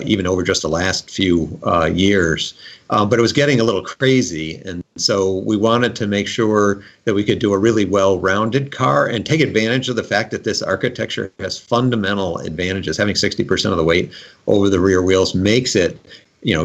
even over just the last few years. But it was getting a little crazy. And so we wanted to make sure that we could do a really well-rounded car and take advantage of the fact that this architecture has fundamental advantages. Having 60% of the weight over the rear wheels makes it,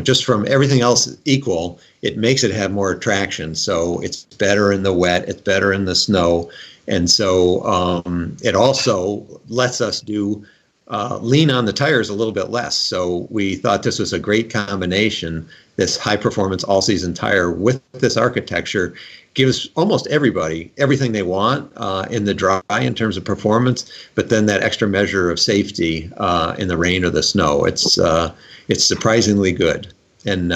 just from everything else equal, it makes it have more traction. So it's better in the wet, it's better in the snow. And so it also lets us lean on the tires a little bit less. So we thought this was a great combination. This high performance all season tire with this architecture gives almost everybody everything they want in the dry in terms of performance, but then that extra measure of safety in the rain or the snow. It's surprisingly good. And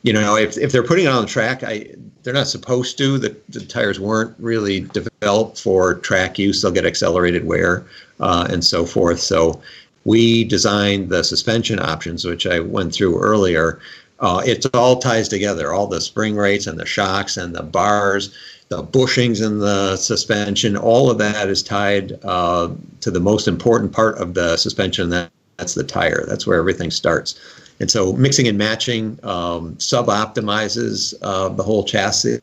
if they're putting it on the track, they're not supposed to. The tires weren't really developed for track use. They'll get accelerated wear and so forth. So we designed the suspension options, which I went through earlier. It all ties together, all the spring rates and the shocks and the bars, the bushings in the suspension, all of that is tied to the most important part of the suspension, that's the tire. That's where everything starts. And so mixing and matching sub-optimizes the whole chassis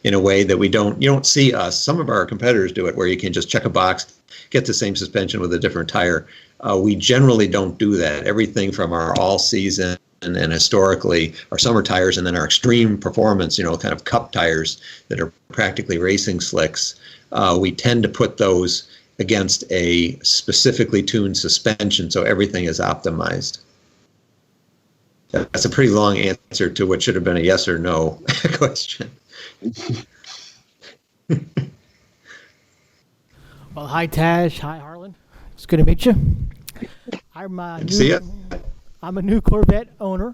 in a way that you don't see us. Some of our competitors do it where you can just check a box, get the same suspension with a different tire. We generally don't do that. Everything from our all-season and historically our summer tires, and then our extreme performance, kind of cup tires that are practically racing slicks, we tend to put those against a specifically tuned suspension, so everything is optimized. That's a pretty long answer to what should have been a yes or no question. Well, hi, Tadge. Hi, Harlan. It's good to meet you. I'm a new Corvette owner,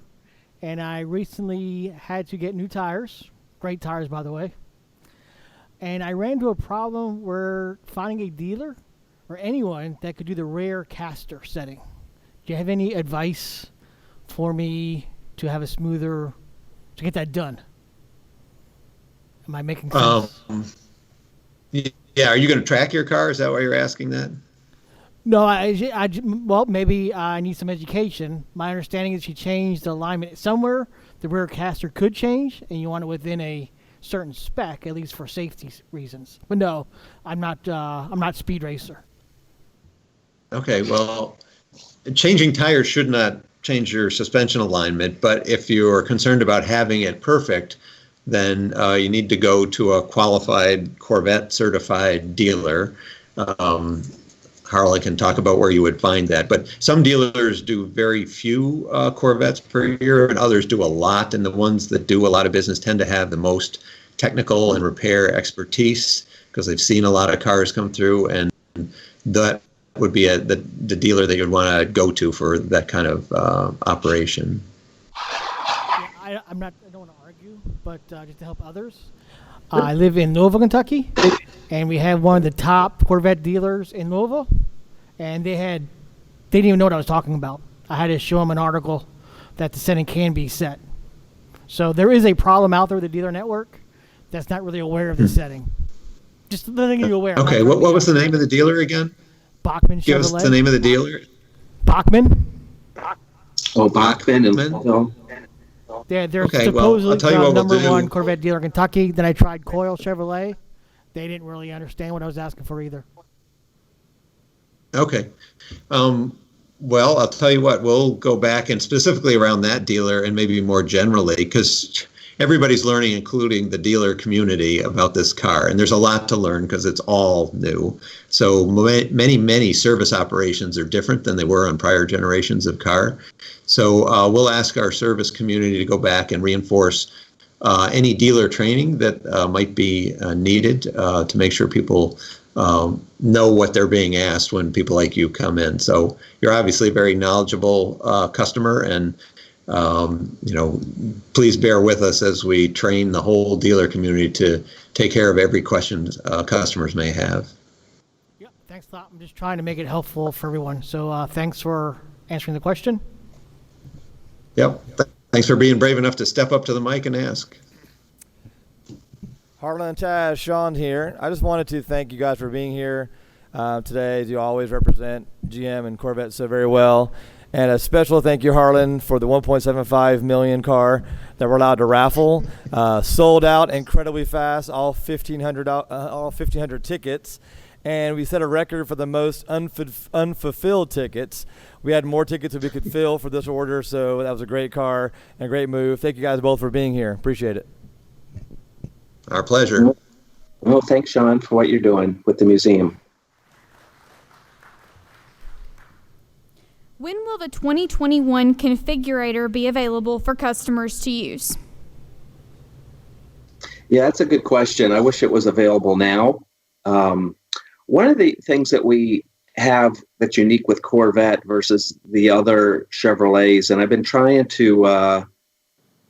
and I recently had to get new tires. Great tires, by the way. And I ran into a problem where finding a dealer or anyone that could do the rear caster setting. Do you have any advice for me to have to get that done? Am I making sense? Yeah, are you going to track your car? Is that why you're asking that? No, well, maybe I need some education. My understanding is you changed the alignment somewhere. The rear caster could change, and you want it within a certain spec, at least for safety reasons. But no, I'm not Speed Racer. Okay, well, changing tires should not change your suspension alignment, but if you're concerned about having it perfect, then you need to go to a qualified Corvette certified dealer. Harlan can talk about where you would find that, but some dealers do very few Corvettes per year, and others do a lot, and the ones that do a lot of business tend to have the most technical and repair expertise because they've seen a lot of cars come through, and that would be the dealer that you'd want to go to for that kind of operation. Yeah, I don't want to argue, but just to help others, I live in Louisville, Kentucky, and we have one of the top Corvette dealers in Louisville, and they didn't even know what I was talking about. I had to show them an article that the setting can be set. So there is a problem out there with the dealer network that's not really aware of the setting. Just letting you aware. Okay, what was the name of the dealer again? Bachman Chevrolet. Give us the name of the dealer. Bachman. Oh, Bachman. They're okay, supposedly the number one Corvette dealer in Kentucky. Then I tried Coyle Chevrolet. They didn't really understand what I was asking for either. Okay. Well, I'll tell you what, we'll go back and specifically around that dealer and maybe more generally, because everybody's learning, including the dealer community, about this car. And there's a lot to learn because it's all new. So many service operations are different than they were on prior generations of car. So we'll ask our service community to go back and reinforce any dealer training that might be needed to make sure people know what they're being asked when people like you come in. So you're obviously a very knowledgeable customer, and Please bear with us as we train the whole dealer community to take care of every question customers may have. Yeah, thanks a lot. I'm just trying to make it helpful for everyone. So thanks for answering the question. Yep. Thanks for being brave enough to step up to the mic and ask. Harlan and Tadge, Sean here. I just wanted to thank you guys for being here today. You always represent GM and Corvette so very well. And a special thank you, Harlan, for the 1.75 million car that we're allowed to raffle. Sold out incredibly fast, all 1,500 tickets. And we set a record for the most unfulfilled tickets. We had more tickets than we could fill for this order, so that was a great car and a great move. Thank you guys both for being here. Appreciate it. Our pleasure. Well, thanks, Sean, for what you're doing with the museum. When will the 2021 configurator be available for customers to use? Yeah, that's a good question. I wish it was available now. One of the things that we have that's unique with Corvette versus the other Chevrolets, and I've been trying to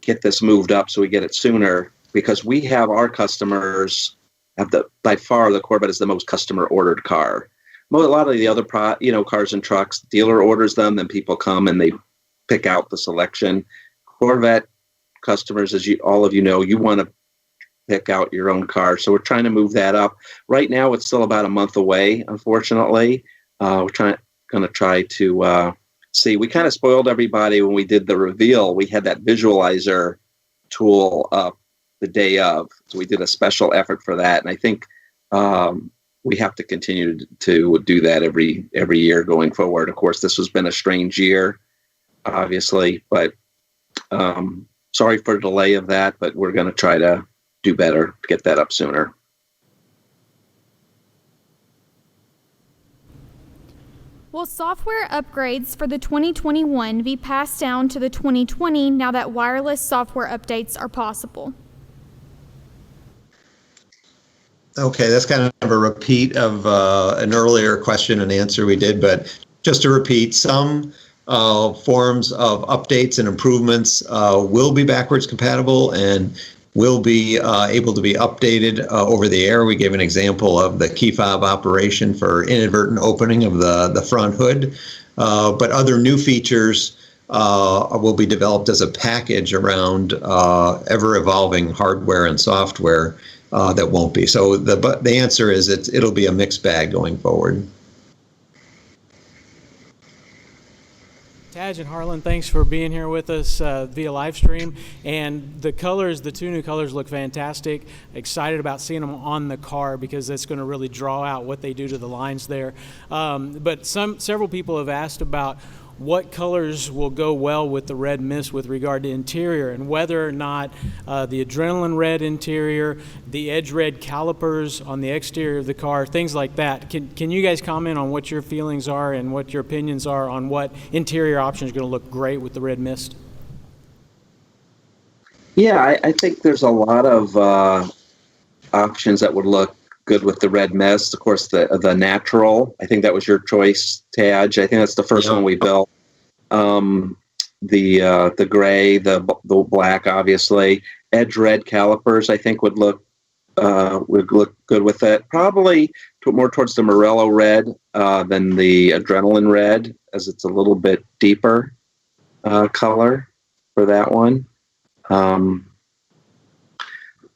get this moved up so we get it sooner, because we have our customers have by far the Corvette is the most customer ordered car. A lot of the other cars and trucks, dealer orders them, then people come and they pick out the selection. Corvette customers, as all of you know, you want to pick out your own car. So we're trying to move that up. Right now, it's still about a month away, unfortunately. We're going to try to see. We kind of spoiled everybody when we did the reveal. We had that visualizer tool up the day of. So we did a special effort for that. And I think we have to continue to do that every year going forward. Of course, this has been a strange year, obviously, but sorry for the delay of that, but we're going to try to do better to get that up sooner. Will software upgrades for the 2021 be passed down to the 2020 now that wireless software updates are possible? Okay, that's kind of a repeat of an earlier question and answer we did, but just to repeat, some forms of updates and improvements will be backwards compatible and will be able to be updated over the air. We gave an example of the key fob operation for inadvertent opening of the front hood, but other new features will be developed as a package around ever-evolving hardware and software that won't be. So the answer is it'll be a mixed bag going forward. Tadge and Harlan, thanks for being here with us via live stream. And the colors, the two new colors look fantastic. Excited about seeing them on the car because that's going to really draw out what they do to the lines there. But several people have asked about what colors will go well with the red mist with regard to interior, and whether or not the adrenaline red interior, the edge red calipers on the exterior of the car, things like that. Can you guys comment on what your feelings are and what your opinions are on what interior option is going to look great with the red mist? Yeah, I think there's a lot of options that would look good with the red mist. Of course, the natural. I think that was your choice, Tadge. I think that's the first one we built. The gray, the black, obviously. Edge red calipers, I think, would look good with it. Probably more towards the Morello red than the adrenaline red, as it's a little bit deeper color for that one.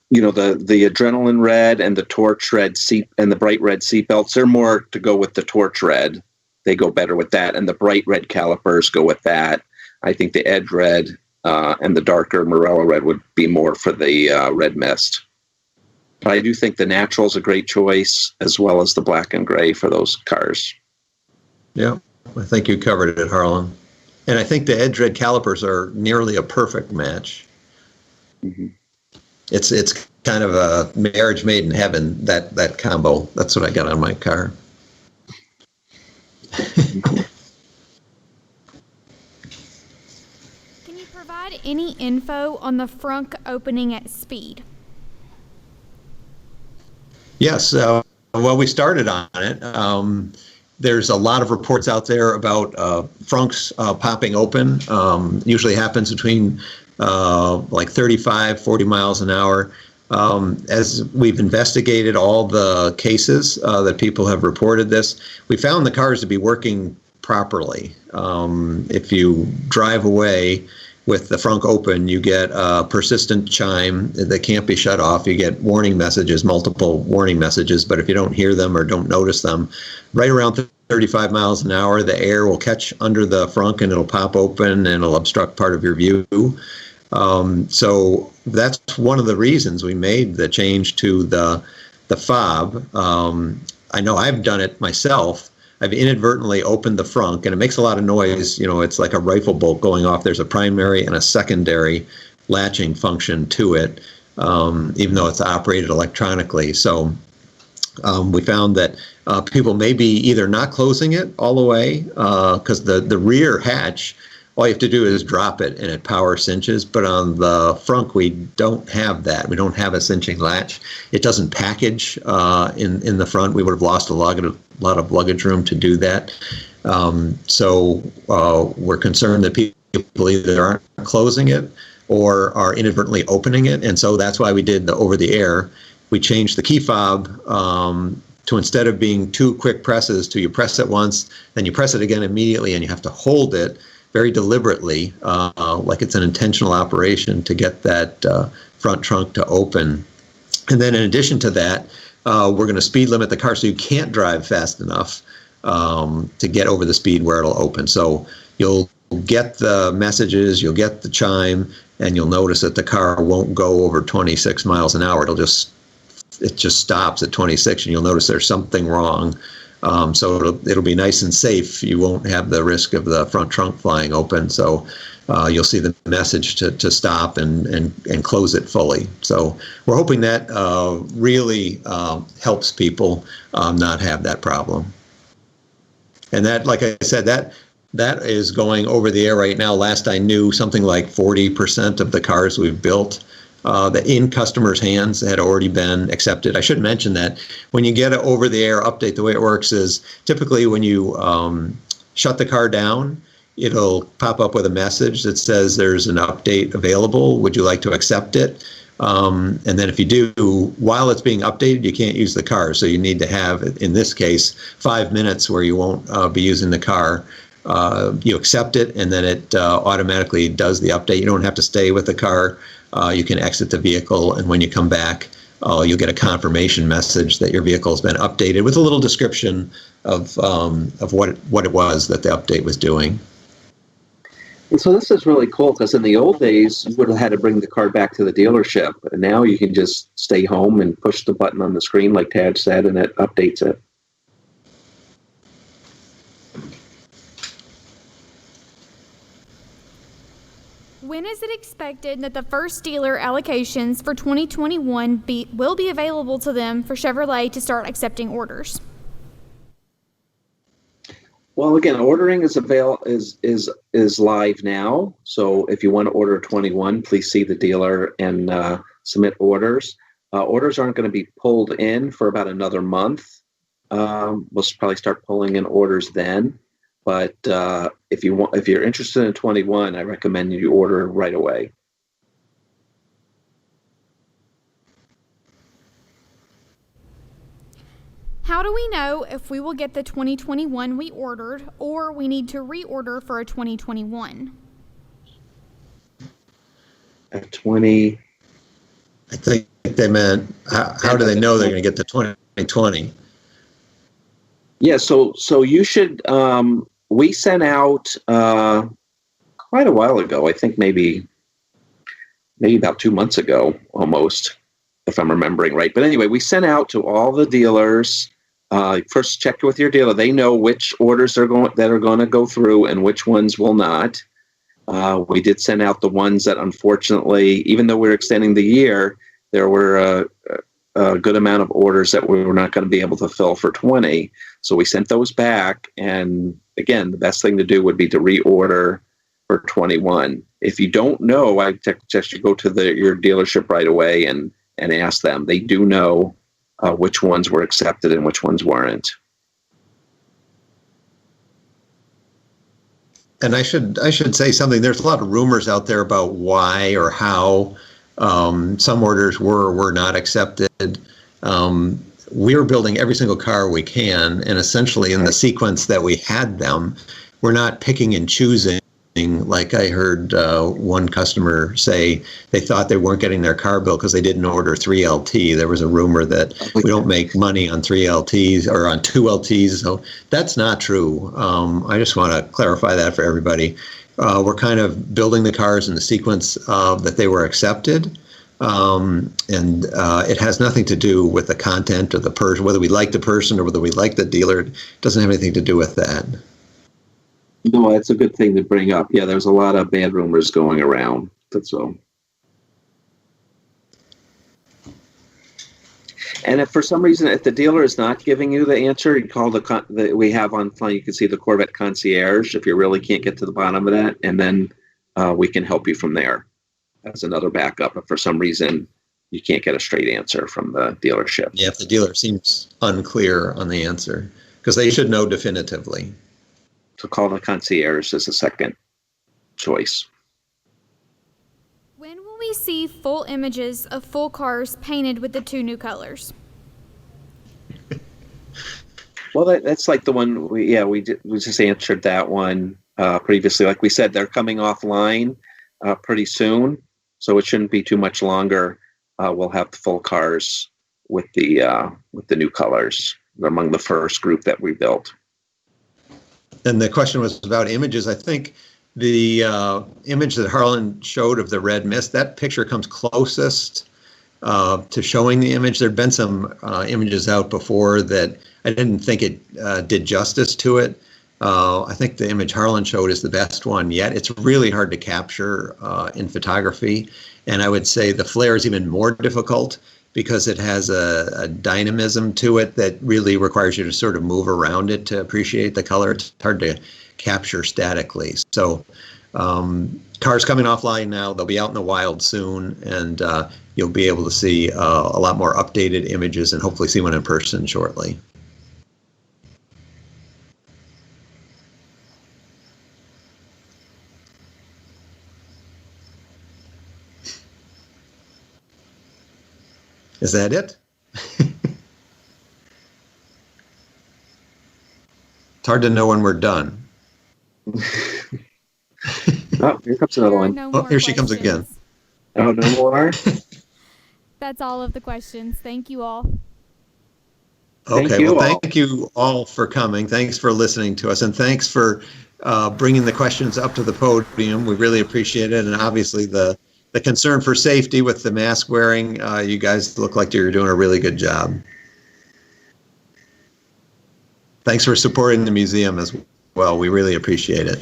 The adrenaline red and the torch red seat and the bright red seat belts, they're more to go with the torch red. They go better with that. And the bright red calipers go with that. I think the edge red and the darker Morello red would be more for the red mist. But I do think the natural is a great choice, as well as the black and gray for those cars. Yeah, I think you covered it, Harlan. And I think the edge red calipers are nearly a perfect match. Mm-hmm. It's kind of a marriage made in heaven, that combo. That's what I got on my car. Can you provide any info on the frunk opening at speed? Yes. Well, we started on it. There's a lot of reports out there about frunks popping open. Usually happens between like 35, 40 miles an hour. As we've investigated all the cases that people have reported this, we found the cars to be working properly. If you drive away with the frunk open, you get a persistent chime that can't be shut off. You get warning messages, multiple warning messages, but if you don't hear them or don't notice them, right around 35 miles an hour, the air will catch under the frunk and it'll pop open and it'll obstruct part of your view. So that's one of the reasons we made the change to the fob. I know I've done it myself. I've inadvertently opened the frunk, and it makes a lot of noise. It's like a rifle bolt going off. There's a primary and a secondary latching function to it, even though it's operated electronically. So we found that people may be either not closing it all the way, because the rear hatch, all you have to do is drop it and it power cinches. But on the frunk, we don't have that. We don't have a cinching latch. It doesn't package in the front. We would have lost a lot of luggage room to do that. So we're concerned that people either aren't closing it or are inadvertently opening it. And so that's why we did the over-the-air. We changed the key fob to, instead of being 2 quick presses, to you press it once, then you press it again immediately, and you have to hold it very deliberately, like it's an intentional operation to get that front trunk to open. And then in addition to that, we're going to speed limit the car so you can't drive fast enough to get over the speed where it'll open. So you'll get the messages, you'll get the chime, and you'll notice that the car won't go over 26 miles an hour. It just stops at 26, and you'll notice there's something wrong. So it'll be nice and safe. You won't have the risk of the front trunk flying open. So you'll see the message to stop and close it fully. So we're hoping that really helps people not have that problem. And that, like I said, that is going over the air right now. Last I knew, something like 40% of the cars we've built that in customers' hands had already been accepted. I should mention that when you get an over-the-air update, the way it works is typically when you shut the car down, it'll pop up with a message that says there's an update available. Would you like to accept it? And then if you do, while it's being updated, you can't use the car. So you need to have, in this case, 5 minutes where you won't be using the car. You accept it, and then it automatically does the update. You don't have to stay with the car. You can exit the vehicle, and when you come back, you'll get a confirmation message that your vehicle has been updated with a little description of what it was that the update was doing. And so this is really cool, because in the old days, you would have had to bring the car back to the dealership. And now you can just stay home and push the button on the screen, like Tadge said, and it updates it. When is it expected that the first dealer allocations for 2021 will be available to them for Chevrolet to start accepting orders? Well, again, ordering is live now. So if you want to order 21, please see the dealer and submit orders. Orders aren't going to be pulled in for about another month. We'll probably start pulling in orders then. But if you're interested in 21, I recommend you order right away. How do we know if we will get the 2021 we ordered, or we need to reorder for a 2021? At 20. I think they meant, how do they know they're going to get the 2020? Yeah, so you should. We sent out quite a while ago. I think maybe about 2 months ago, almost, if I'm remembering right. But anyway, we sent out to all the dealers. First, check with your dealer. They know which orders are going to go through and which ones will not. We did send out the ones that, unfortunately, even though we're extending the year, there were a good amount of orders that we were not going to be able to fill for 20. So we sent those back. And again, the best thing to do would be to reorder for 21. If you don't know, I suggest you go to your dealership right away and ask them. They do know which ones were accepted and which ones weren't. And I should say something. There's a lot of rumors out there about why or how some orders were or were not accepted. We're building every single car we can, and essentially in the sequence that we had them, we're not picking and choosing. Like I heard one customer say they thought they weren't getting their car built because they didn't order 3LT. There was a rumor that we don't make money on 3LTs or on 2LTs. So that's not true. I just want to clarify that for everybody. We're kind of building the cars in the sequence that they were accepted. And it has nothing to do with the content of the person, whether we like the person or whether we like the dealer. It doesn't have anything to do with that. No, that's a good thing to bring up. Yeah, there's a lot of bad rumors going around. That's all. And if for some reason, if the dealer is not giving you the answer, you call we have on file, you can see the Corvette concierge if you really can't get to the bottom of that, and then we can help you from there. That's another backup if for some reason you can't get a straight answer from the dealership. Yeah, if the dealer seems unclear on the answer, because they should know definitively. So call the concierge as a second choice. When will we see full images of full cars painted with the 2 new colors? Well, that's like the one we just answered that one previously. Like we said, they're coming offline pretty soon, so it shouldn't be too much longer. We'll have the full cars with the new colors. They're among the first group that we built. And the question was about images. I think the image that Harlan showed of the red mist, that picture comes closest to showing the image. There'd been some images out before that I didn't think it did justice to it. I think the image Harlan showed is the best one yet. It's really hard to capture in photography. And I would say the flare is even more difficult because it has a dynamism to it that really requires you to sort of move around it to appreciate the color. It's hard to capture statically. So cars coming offline now, they'll be out in the wild soon, and you'll be able to see a lot more updated images and hopefully see one in person shortly. Is that it? It's hard to know when we're done. Oh, here comes another one. No Oh, more here she comes again. questions. Oh, no more? That's all of the questions. Thank you all. Okay, Thank you well, all. thank you all for coming. Thanks for listening to us, and thanks for bringing the questions up to the podium. We really appreciate it, and obviously the concern for safety with the mask wearing, you guys look like you're doing a really good job. Thanks for supporting the museum as well. We really appreciate it.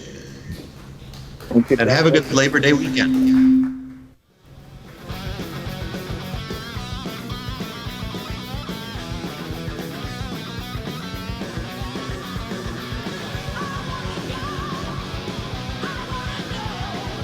And have a good Labor Day weekend.